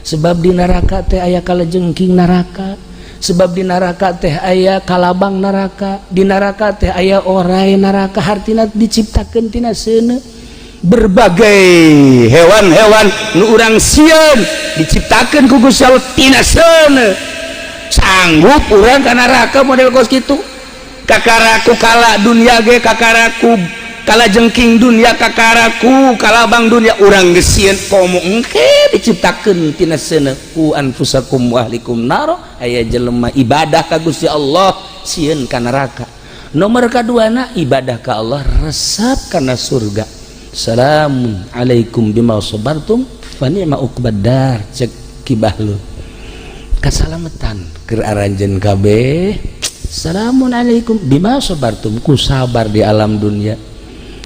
Sebab di neraka teh aya kalajengking neraka, sebab di neraka teh aya kalabang neraka, di neraka teh aya orai neraka, hartina diciptakeun tina seuneu. Berbagai hewan-hewan nu urang sieun diciptakeun ku Gusti Allah tina seuneu. Sanggup urang ka neraka model kos kitu? Kakaraku kala dunia ge, kakaraku kala jengking dunia, kakaraku kalabang dunia urang geus sieun komo engke diciptakeun tina seuneu. Ku anfusakum wa ahlikum naro, aya jelema ibadah ka Gusti Allah sieun ka neraka. Nomor kaduana ibadah ka Allah resep kana surga. Assalamun alaikum bima sabartum fa ni'ma uqbadar, cek ki bahlul. Kasalametan keur aranjeun kabeh. Assalamun alaikum bima sabartum, ku sabar di alam dunia,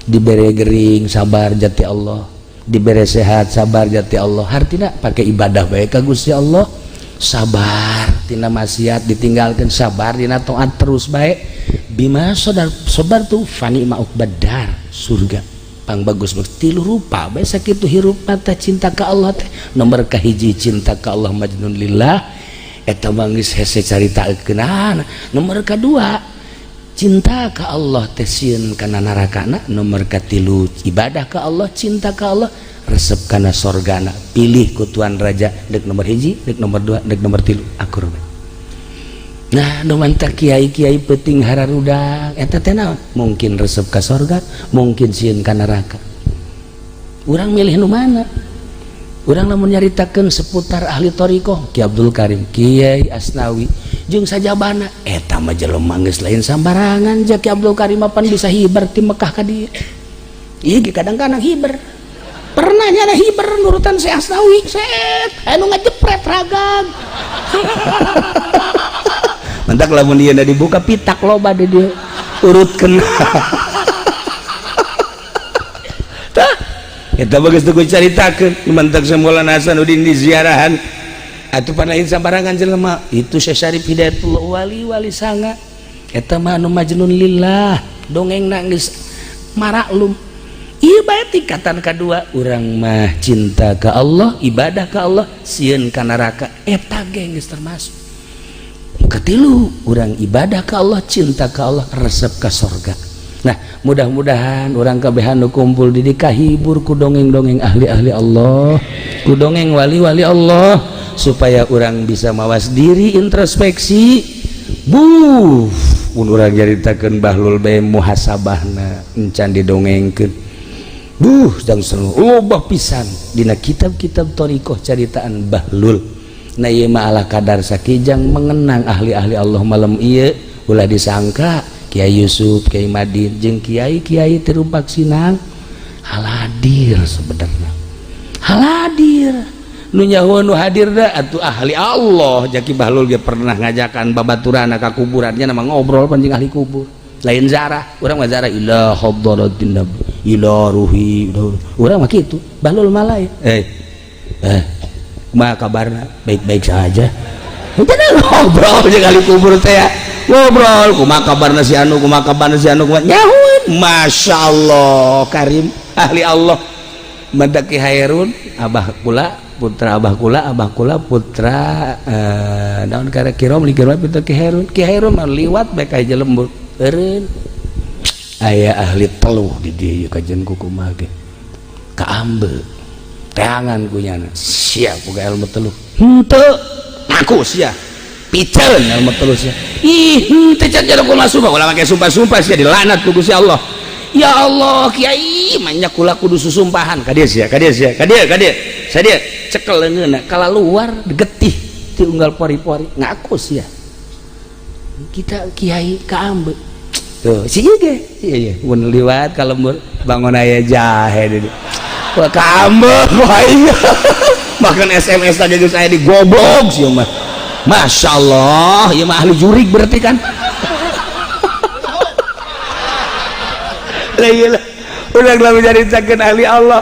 dibere gering sabar jati Allah, dibere sehat sabar jati Allah. Hartina pake ibadah bae ka Gusti Allah, sabar tina maksiat ditinggalkeun, sabar dina taat terus bae. Bima sabartum fa ni'ma uqbadar, surga pang bagus tilu rupa bae sakitu hirup mata cinta ka Allah teh. Nomor kahiji cinta ka Allah majnun lillah, eta mah geus hese caritakeunana. Nomor kadua cinta ka Allah teh sieun kana narakana. Nomor katilu ibadah ka Allah, cinta ka Allah resep kana sorgana. Pilih ku tuan raja deuk nomor hiji, deuk nomor dua, deuk nomor tilu akur. Nah, nu mantap kiai-kiai peuting hararudak eta teh naon? Mungkin resep ka sorga, mungkin sieun ka neraka. Urang milih nu mana? Urang lamun nyaritakeun seputar ahli thariqah Ki Abdul Karim, Kiai Asnawi jeung sajabana, eta mah jelema geus lain sambarangan. Ja Ki Abdul Karim pan bisa hiber ti Mekah ka dieu. Ieu ge kadang-kadang hiber. Pernah nyana hiber nurutan si Asnawi, set anu ngajepret ragam. Mantak lamun dia dibuka pitak loba deh dia urutkeun. Tah, eta bagus teu caritakeun mantak Maulana Hasanuddin di ziarahan. Atuh panahin sambarangan jelema, itu Syekh Syarif Hidayatullah wali sanga. Eta mah anu majnun lillah, dongengna geus maraklum. Ieu bae tingkatan kadua, urang mah cinta ka Allah, ibadah ka Allah, sieun ka neraka, eta ge geus termasuk. ketilu orang ibadah ke Allah, cinta ke Allah, resep ke surga. Nah mudah-mudahan orang kabehan nu kumpul di kahibur ku dongeng-dongeng ahli-ahli Allah, ku dongeng wali-wali Allah, supaya orang bisa mawas diri, introspeksi. Orang nyaritakeun bahlul bae muhasabahna encan didongengkeun. Jang selu lobah pisan dina kitab-kitab thariqah caritaan bahlul. Na ieu mah ala kadar sakijang mengenang ahli-ahli Allah malam ieu ulah disangka Kiai Yusuf, Kiai Madin jeung kiai-kiai terumpak sinang haladir sebenarnya. Haladir nu nyaho nu hadir da atuh ahli Allah. Jaki bahlul ge pernah ngajakan babaturanna ka kuburannya nama ngobrol panjing ahli kubur. Lain zarah, urang mah zarah ila hadratin nabi ila ruhi. Urang mah kitu, bahlul mah lain. Kumaha kabarna? Baik-baik saja. Bener ngobrol jeung ahli kubur teh ya. Ngobrol kumaha kabarna si anu, kumaha kabarna si anu, nyahoeun. Masyaallah karim ahli Allah. Mendaki Hairun abah kula putra abah kula putra naon kara kirom ligeun pintu Ki Hairun. Ki Hairun mah liwat bae ka hiji lembur eureun aya ahli teluh di dieu kajian kumaha ge ka ambe teangan kunyana sia boga ilmu teluh henteu aku sia piceun ilmu teluh sia ih teu can jarang kumaha sumpah ulah make sumpah-sumpah sia dilanat ku Gusti Allah. Ya Allah kiai manya kula kudu susumpahan ka dieu sia ka dieu sadia cekel leungeunna kala luar getih ti unggal pori-pori ngaku sia kita kiai ka ambe tuh si ge iya mun liwat ka lembur bangun aya jahe deui wah ka ambe wah iya makan SMS tadi geus aya di goblok sia mah masyaallah ieu mah ahli jurig berarti kan. Lah ieu urang lamun nyaritakeun ahli Allah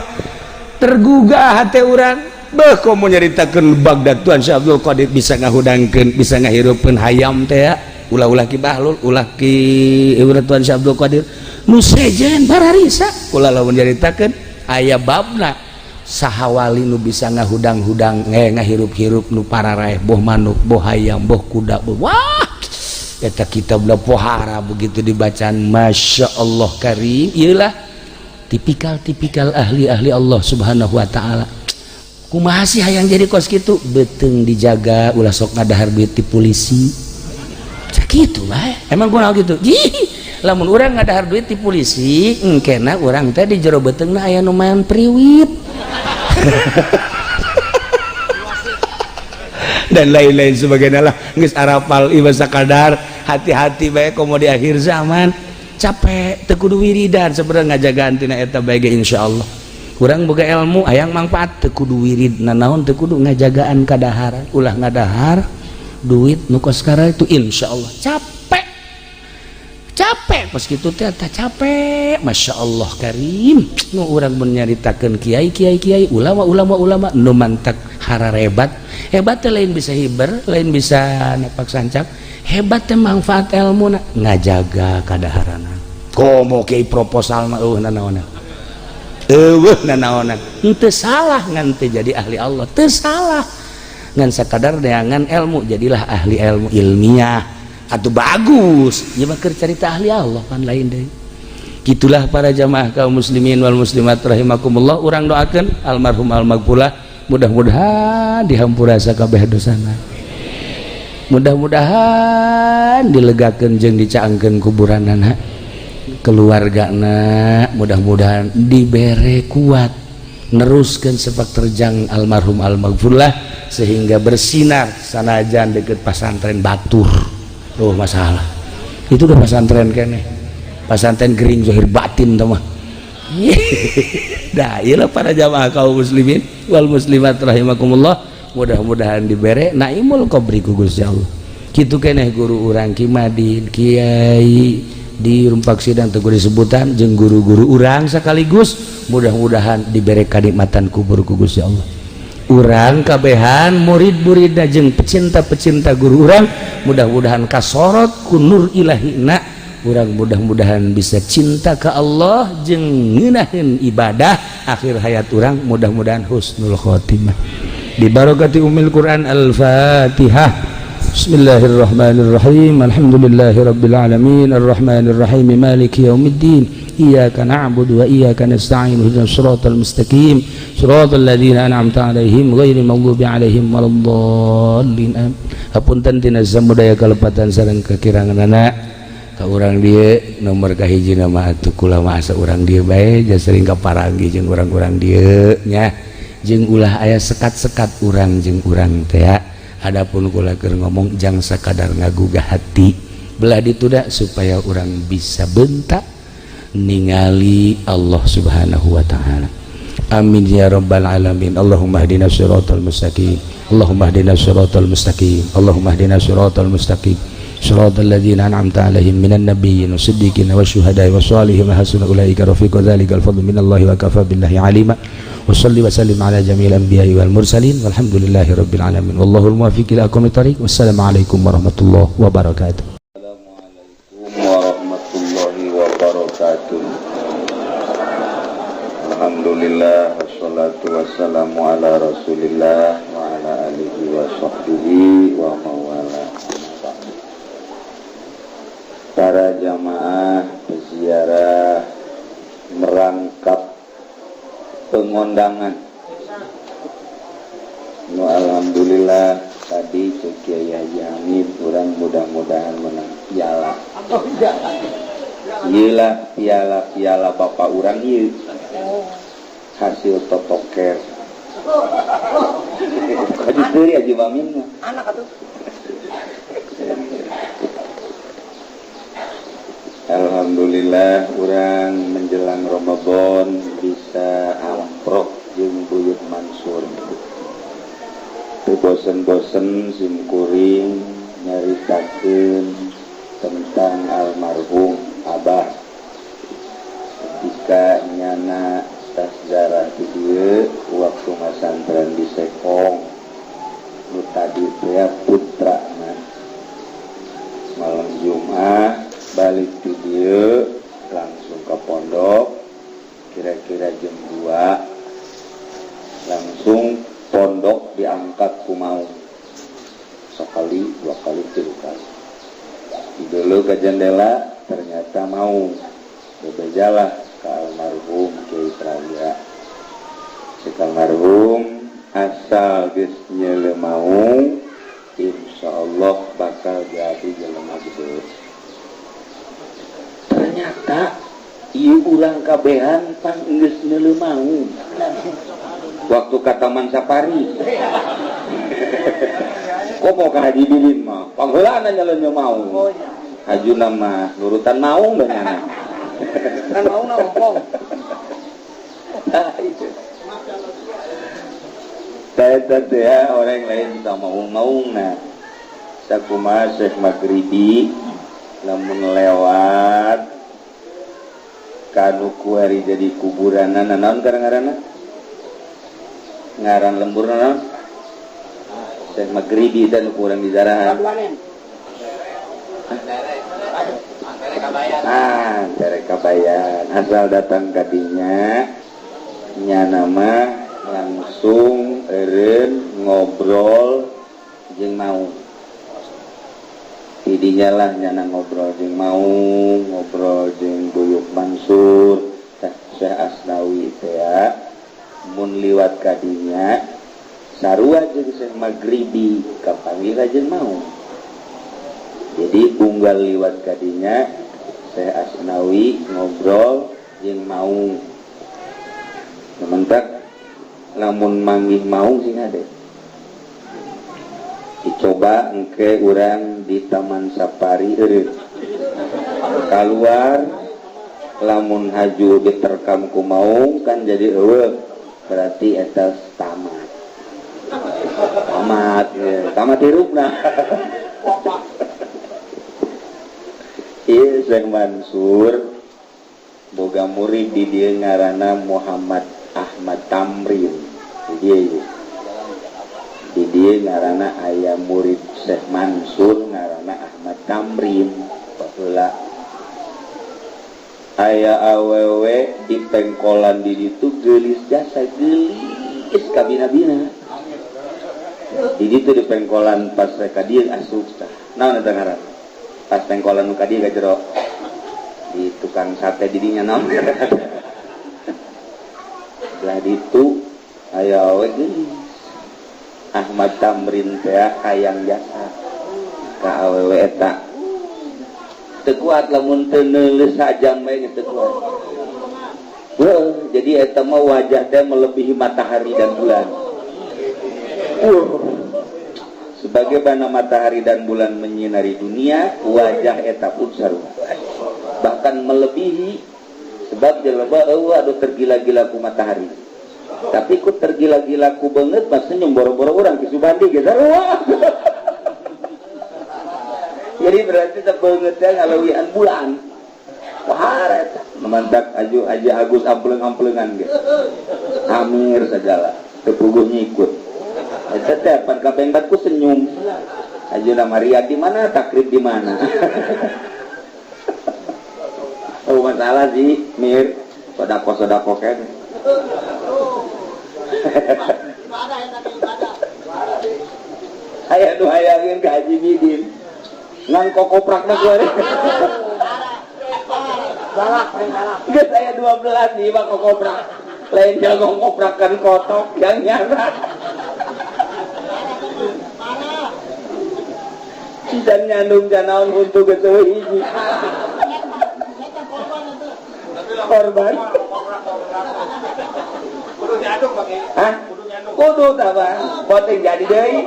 tergugah hati urang beuh komo nyaritakeun Baghdad Tuan Syekh Abdul Qadir bisa ngahudangkeun bisa ngahirupkeun hayam teh ya ulah-ulah ki bahlul ulah ki Tuan Syekh Abdul Qadir nu sejen bararisa ulah lamun nyaritakeun aya babna saha wali nu bisa ngahudang-hudang ngahirup-hirup nu pararaeh boh manuk boh hayam boh kuda boh wah eta kitabna pohara begitu dibacaan Masya Allah karim. Iyalah tipikal ahli-ahli Allah subhanahu wa ta'ala. Kumaha sih hayang jadi kos kitu beteung dijaga ulah sok ngadahar duit ti polisi sakitu bae emang kunaon kitu lamun urang ngadahar duit ti polisi engkena urang teh di jero beteungna aya nu maen priwit dan lain-lain sebagainya lah geus arapal ieu sakadar hati-hati bae komo di akhir zaman capek teu kudu wiridan sebenarnya ngajagaan tina eta bae ge insyaallah urang boga ilmu hayang manfaat teu kudu wirid nanaon teu kudu ngajagaan kadaharan ulah ngadahar duit nu kos kara itu insyaallah capek pas kitu teh capek masyaallah karim nu urang mun nyaritakeun kiai ulama nu mantak hararebat hebat teh lain bisa hiber lain bisa napak sancak hebat teh manfaat ilmu ngajaga kadaharana komo kiai proposal mah nanaonan nanaonan teu salah ngan teu jadi ahli Allah teu salah ngan sakadar neangan ilmu jadilah ahli ilmu ilmiah atau bagus ya mah keur carita ahli Allah kan lain deui gitulah para jamaah kaum muslimin wal muslimat rahimakumullah urang doakeun almarhum almaghfurlah mudah-mudahan dihampura sakabeh dosana mudah-mudahan dilegakeun jeung dicaangkeun kuburanana keluargana mudah-mudahan dibere kuat neruskeun sepak terjang almarhum almaghfurlah sehingga bersinar sanajan deket pesantren Batur. Oh masalah itu udah pesantren kene pesantren gering zahir batin teman dah iyalah para jamaah kaum muslimin wal muslimat rahimakumullah mudah-mudahan dibere naimul qabri ku Gusti Allah kitu keneh guru urang Ki Madin kiai di rumpak sidang teu disebutan jeung guru-guru urang sakaligus mudah-mudahan dibere kanikmatan kubur ku Gusti Allah urang kabehan murid-muridna jeung pecinta-pecinta guru urang mudah-mudahan kasorot ku nur ilahina urang mudah-mudahan bisa cinta ke Allah jeung ngeunaheun ibadah akhir hayat urang mudah-mudahan husnul khotimah bi barakati umil Quran al-Fatihah Bismillahirrahmanirrahim. Alhamdulillahirabbil alamin arrahmanir rahim maliki yaumiddin. Iyyaka na'budu wa iyyaka nasta'in ihdinas siratal mustaqim siratal ladzina an'amta 'alaihim ghairil maghdubi 'alaihim waladdallin. Hapunten tina samudaya kalepatan sareng kekiranganana ka urang dieu nomor kahiji nama atuh kula masa urang dieu bae ja sering kaparanggi jeung urang-urang dieu nya jeung ulah aya sekat-sekat urang jeung urang teh. Adapun kula keur ngomong jang sakadar ngagugah hati belah ditudak supaya orang bisa bentak ningali Allah Subhanahu wa taala. Amin ya rabbal alamin. Allahumma hdina shiratal mustaqim. Allahumma hdina shiratal mustaqim. Allahumma hdina shiratal mustaqim. Shiratal ladzina an'amta 'alaihim minan nabiyyin wasiddiqin wasyuhada'i wassalihin wa hasuna ulaika rafiqa dzalikal fadlu minallahi wa kafa billahi 'alima. Wassalli wa sallim ala jamil anbiya'i wal mursalin walhamdulillahi rabbil alamin wallahul muwaffiq ila aqwamit thariq. Wassalamualaikum warahmatullahi wabarakatuh. Assalamualaikum warahmatullahi wabarakatuh. Alhamdulillah wassalatu wassalamu ala rasulillah wa ala alihi wa sahbihi wa mawala. Para jamaah peziarah merangkap pengondangan nu alhamdulillah tadi cek Kiai Haji Hamid urang mudah-mudahan menang piala. Iyalah piala bapak urang ieu hasil totoker. Kadi deui Haji Mamin mah anak atuh. Alhamdulillah urang menjelang Ramadan bisa amprok jeung Buyut Mansur. Teu bosen-bosen simkuring nyaritakeun tentang almarhum Abah. Ketika nyana tasjarah di dieu waktu ngasantren di Sekong nu tadi teh putrana malam Jumat balik di dia langsung ke pondok kira-kira jam 2 langsung pondok diangkat ku mau sekali 2 kali 3 kali dulu ke jendela ternyata mau bebejalah ke almarhum Kiai Prawira si almarhum asal geus nyeuleuh mau insyaallah bakal jadi jelema gede. Ternyata ieu urang kabehan pan geus neuleuh mau waktu ka Taman Safari. Komo ka Haji Bilin mah pangheulaan nyaleunnya mau hajuna mah nurutan maung beunana kan maungna ompong. Eta teh orang lain sama maung-maungna sakumaha Syekh Maghribi lamun lewat kanu kuari jadi kuburan naon ngaranna ngaran lembur naon Syekh Maghribi dan kurang di darahan Derek Kabayan asal datang kadinya nya nama langsung eureun ngobrol jeung mau didinya lah nyana ngobrol jeung mau ngobrol jeung Buyut Mansur Syekh Asnawi teh mun liwat kadinya sarua jeung Syekh Maghribi kapanggil jeung mau jadi unggal liwat kadinya Syekh Asnawi ngobrol jeung mau sementak lamun manggih mau sing ade dicoba engke urang di Taman Safari eureun keluar lamun haju diterkam ku maung kan jadi eueuh berarti eta tamat hirupna. Ieu Syekh Mansur boga murid di dieu ngaranna Muhammad Ahmad Tamrin di dia ngaranna aya murid Syekh Mansur ngaranna Ahmad Tamrin baheula aya awewe di pengkolan di ditu geulis jasa geulis kabina-bina Di ditu di pengkolan pas reka dieu asup tah. Naon eta ngaran? Pas pengkolan nu ka dieu ka jero di tukang sate di dinya naon. Lah ditu aya we Ahmad Tamrin teh hayang jasa ka awewe eta. Teu kuat lamun teu neuleus sajam we teu kuat. Jadi eta mah wajah teh melebihi matahari dan bulan. Sebagaimana matahari dan bulan menyinari dunia, wajah eta pun sarua. Bahkan melebihi, sebab jelema aduh tergila-gila ku matahari. Tapi ku tergila-gila ku beungeut pas senyum boro-boro urang ki Subandi ge sarua. Jadi berarti teh beungeut teh ngalawian bulan. Wah, memantak aju aja Agus ampleng-amplengan ge. Amir segala, tepuguh nyikut. Eta teh pan kabengbat ku senyum. Ajeuna Maria di mana, takrib di mana. Oh masalah sih, Mir. Sodako kan. Aya nu hayangin ka Haji Bidin. Ngan kokoprakna kuare. Balak. Geus aya 12 nih Pak kokoprak. Lain jago ngoprakan kotok yang nyana. Dan nyandung janaon untuk geus hiji. Korban. Kudu nyandung Pak. Hah? Kudu tah Bang. Poteng jadi deui.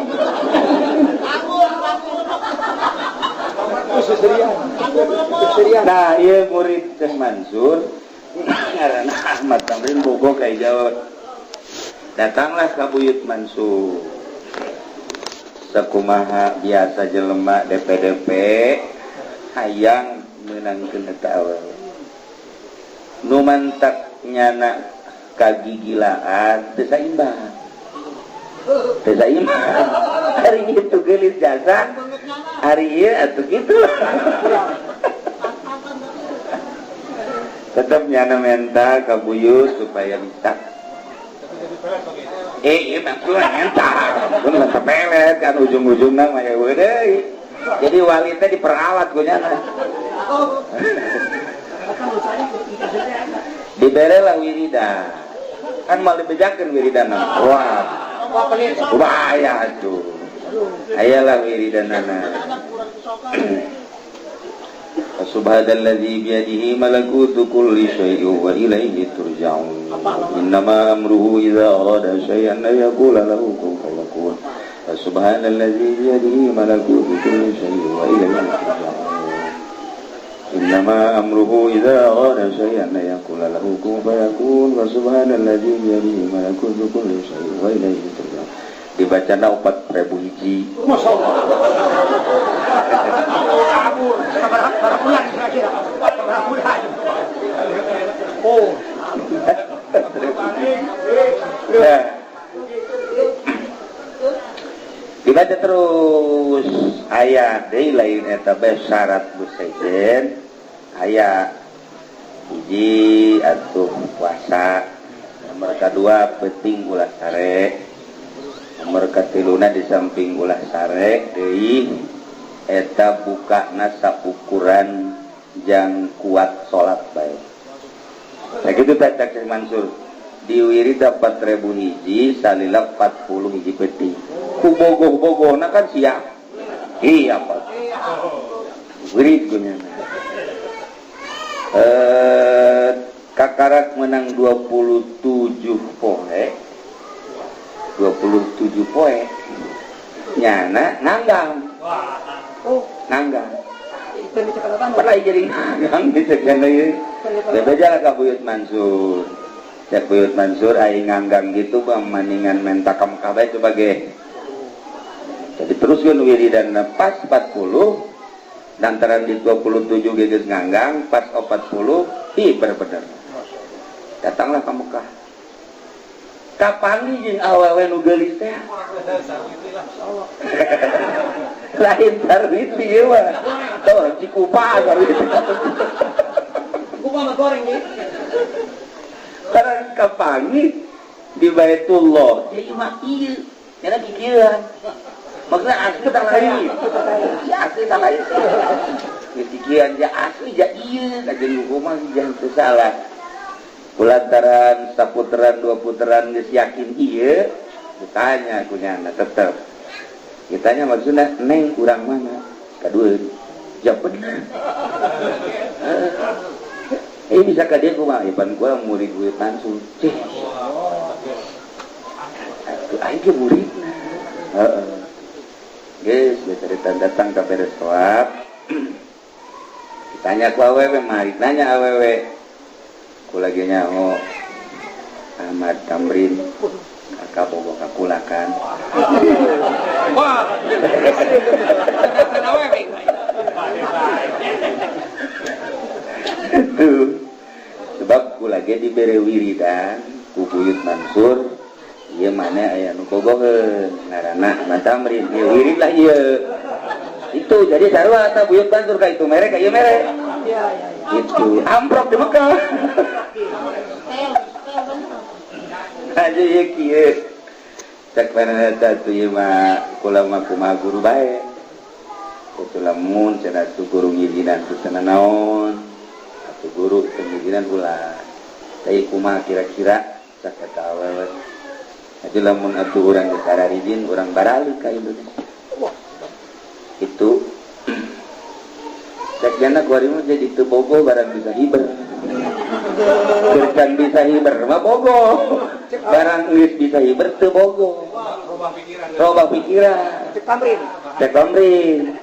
Nah, iya murid Teh Mansur ngaranna Ahmad Tamrin bogo ka Jawa. Datanglah ka buyut Mansur. Sakumaha biasa jelema DPDP hayang meunangkeun eta awewe. Nu mantak nyana kagigilaan teu saimbang. Teu saimbang. Hari itu geulis jasa. Hari ieu atuh kitu. Tetap nyana mental ka buyut supaya bisa. Maksudnya mental. Mun sepelet kan ujung-ujungna mah eueuh deui. Jadi wali teh diperalat ku nyana. Diberelah wiridan. Kan mau dibejakeun wiridana. Wah. Bahaya tuh. Ayalah wiridanana. Subhanalladzi biyadihi malakutu kulli syai'in wa ilaihi turja'un. Innama amruhu idza arada syai'an an yaqula lahu kun fayakun. Subhanalladzi biyadihi malakutu kulli syai'in wa ilaihi turja'un. Innama amruhu idza arada syai'an an yaqula lahu kun fayakun. Subhanalladzi biyadihi malakutu kulli syai'in wa ilaihi turja'un. Dibacana 4.000 hiji. Masyaallah. Oh. Dibaca terus aya deui lain eta bae syarat besejen aya hiji atuh puasa, nomor kedua penting ulah sare, nomor katiluna di samping ulah sare deui eta bukana saukuran jang kuat salat bae. Sakitu teh Cak Mansur di wirida 4.000 hiji salila 40 hiji peti. Ku bogoh-bogohna kan siap. Iya Pak. Wirid gunya. Kakarak menang 27 poe. 27 poe. Nyana nanggang. Oh, nanggang. Pernah jadi nanggang bisa kan lagi. Bebeja ka Buyut Mansur. Cek Buyut Mansur aing nganggang gitu bang maningan mentakam kabeh sebagai. Jadi teruskeun wiridan pas 40 lantaran di 27 geus nganggang pas 40 bener-bener. Datanglah ka Mekah. Kapan jeung awewe nu geulis teh? Lain tarwiti ieu mah. Tuh cikupa tarwiti. Kupa mah goreng ge. Karena kapangi di Baitullah. Jadi mah ieu Nyana kikieuan. Maksudnya asli tak lain. Ya asli tak lain. Kikieuan ja asli ja ieu kajen kumaha jangan salah. Kulantaran saputaran dua putaran geus yakin ieu, ditanya ku nyana tetep. Ditanya maksudnya neng urang mana? Kadua. Ya bener. Bisa ka dia kumaha? Ipan gua murid Buyut Mansur. Cih. Aing ge muridna. Heeh. Geus cerita datang ka beres sholat. Ditanya ku awewe, mari nanya awewe. Ku lagi nyaho Ahmad Tamrin kakak bogo kakulakan. Wah. Sebab ku lagi dibere wiridan ku Buyut Mansur. Ieu mana aya nu bogoheun ngaranna Ahmad Tamrin. Ieu wirid lah ieu. Itu jadi sarua eta Buyut Mansur ka itu mere ka ieu mere. Iya. Itu amprok di Mekah. Aja ieu kieu. Cek panana tatu ieu mah kula mah kumaha guru bae. Kudu lamun cenah tu guru ngijinan tu cenah naon. Atuh guru teu ngijinan ulah. Teu kumaha kira-kira cek eta awewe. Jadi lamun atuh urang geus ararijin urang baralik ka Indonesia. Itu sekjana kuari mah jadi teu bogo barang bisa hiber. Kerkan bisa hiber mah bogo. Barang geus bisa hiber teu bogo. Robah pikiran. Cek tamrin.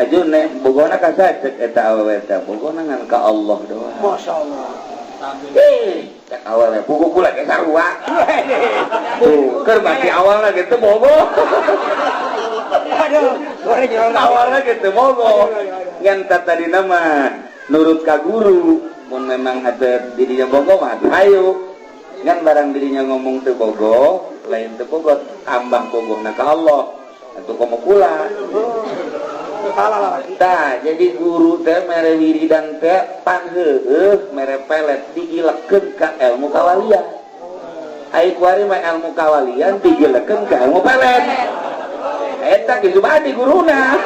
Aju nek bogona ka cek eta awewe eta bogona ngan ka Allah doang. Masyaallah. Cek awalnya buku kula ge sarua. Tuh, keur masih awalna gitu bogo. Aduh, goreng awalnya gitu bogo. Ngan tadi nama nurut ka guru, mun memang ada dirinya bogo mah ayo. Ngan barang dirinya ngomong teu bogo, lain teu bogo, ambang bogona ka Allah. Atuh komo kula. Tah, jadi guru teh mere wiridan teh pan heueuh mere pelet digilekeun ka ilmu kawalian. Ai kuari mah ilmu kawalian digilekeun ka ilmu pelet. Eta kitu badi guruna.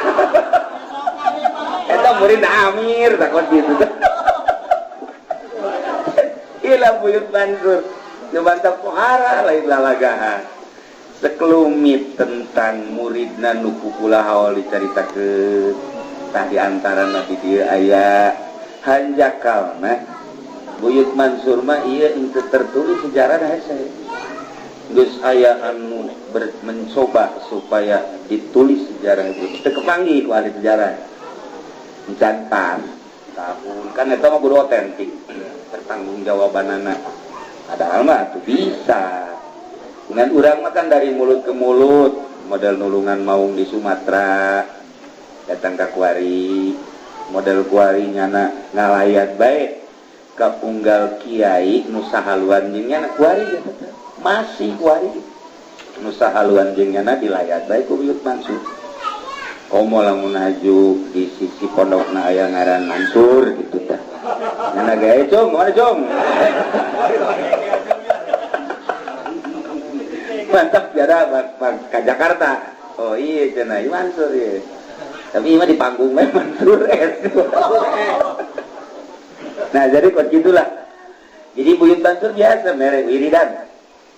Eta murid Amir takut gitu. Ilah Buyut Mansur. Nyobantap pohara lain lalagahan. Sekelumit tentang muridna nu kukula haul dicaritakeun tah di antara nabi dieu aya hanjakalna Buyut Mansur mah ieu henteu tertulis sejarah hese geus aya anu mencoba supaya ditulis sejarah itu teu kepanggih ku ahli sejarah mencantan tahun kan eta mah kudu otentik pertanggungjawabanana padahal mah tuh bisa dengan urang makan dari mulut ke mulut model nulungan maung di Sumatera datang ke kuari model kuari nyana ngalayat baik ke unggal kiai nusa haluan jeung nyana kuari ya masih kuari nusa haluan jeung nyana dilayat baik ku Buyut Mansur komo lamun haju di sisi pondokna aya ngaran Mansur gitu tah nyana gae cung mana cung mantap jara ke Jakarta. Oh iya cenah Mansur ya. Tapi mah di panggung mah Mansur Nah, jadi kok gitulah. Jadi Buyut Mansur biasa mere wiridan.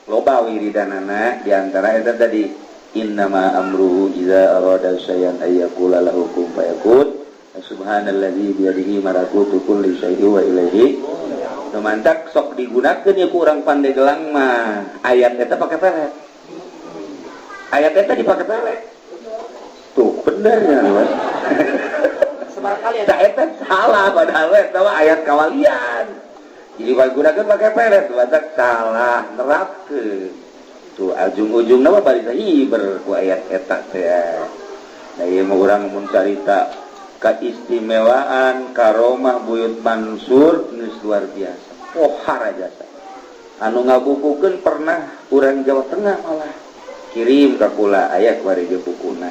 Loba wiridanana di antara eta tadi innama amruhu idza arada syai'an ayyaqula lahu kun fayakun. Subhanalladzi bi yadihi malakutu kulli syai'in wa ilaihi. Mantak sok digunakeun ya ku urang pandai gelang mah ayat eta pake pelet. Ayat eta dipake pelet. Tuh bener ya Mas. Sebarkali eta eta salah padahal eta mah ayat kawalian. Jadi kalau gunakeun pake pelet mantak salah nerapkeun. Tuh ujung-ujungna mah bari hiber ku ayat eta teh. Nah ieu mah urang mun carita keistimewaan karomah Buyut Mansur geus luar biasa. Pohar aja anu ngabukukeun pernah urang Jawa Tengah malah kirim ka kula aya kuari ge bukuna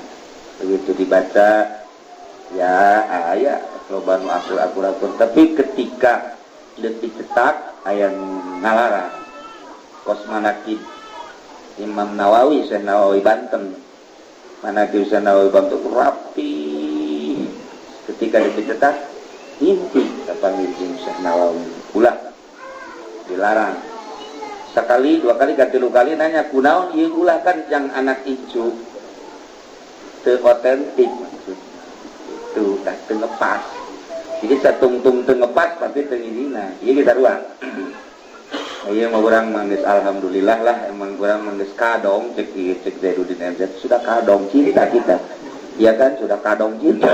begitu dibaca ya aya loba nu akur-akur tapi ketika deuk dicetak aya ngalarang kos manakib Imam Nawawi, Syekh Nawawi Banten. Mana di Syekh Nawawi Banten rapi. Ketika dicetak, mimpi kata mimpi Syekh Nawawi. Ulah dilarang. Sekali, dua kali, katilu kali nanya kunaon ieu ulah kan yang anak icu. Teu otentik maksud. Itu tah teu ngepas. Jadi satungtung teu ngepas tapi teu ngidina. Ieu kita ruang. Iya mah urang manggeus alhamdulillah lah emang urang manggeus kadong cek Zainuddin MZ sudah kadong cinta kita. Iya kan sudah kadong cinta.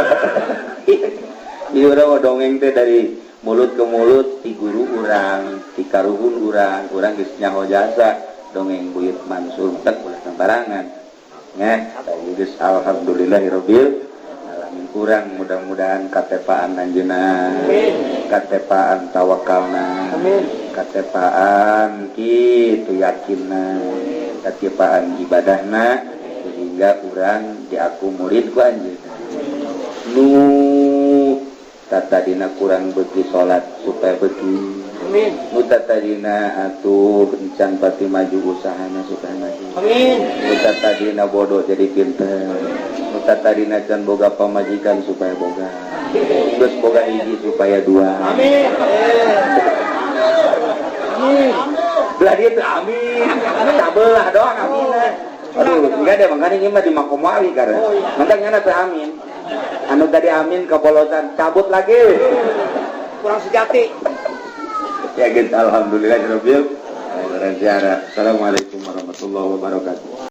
Ieu urang dongeng teh dari mulut ke mulut ti guru urang, ti karuhun urang geus nyaho jasa dongeng Buyut Mansur tak ulah sembarangan. Nya geus alhamdulillahirabbil alamin urang mudah-mudahan katepaan anjeunna. Katepaan tawakalna. Amin. Katepaan kitu yakinna, katepaan ibadahna sehingga urang diaku murid ku anjeunna. Nu tatadina kurang beuki salat supaya beuki. Amin. Nu tatadina atuh encan pati maju usahana supaya maju. Amin. Nu tatadina bodoh jadi pinter. Nu tatadina can boga pamajikan supaya boga. Terus boga hiji supaya dua. Amin. Belah dia tuh amin. Tabelah doang amin. Aduh, enggak ada makanya ini mah di makom wali karena. Makanya tuh amin. Anu tadi amin kebolosan cabut lagi. Kurang sejati. Ya gitu alhamdulillahirabbil alamin. Assalamualaikum warahmatullahi wabarakatuh.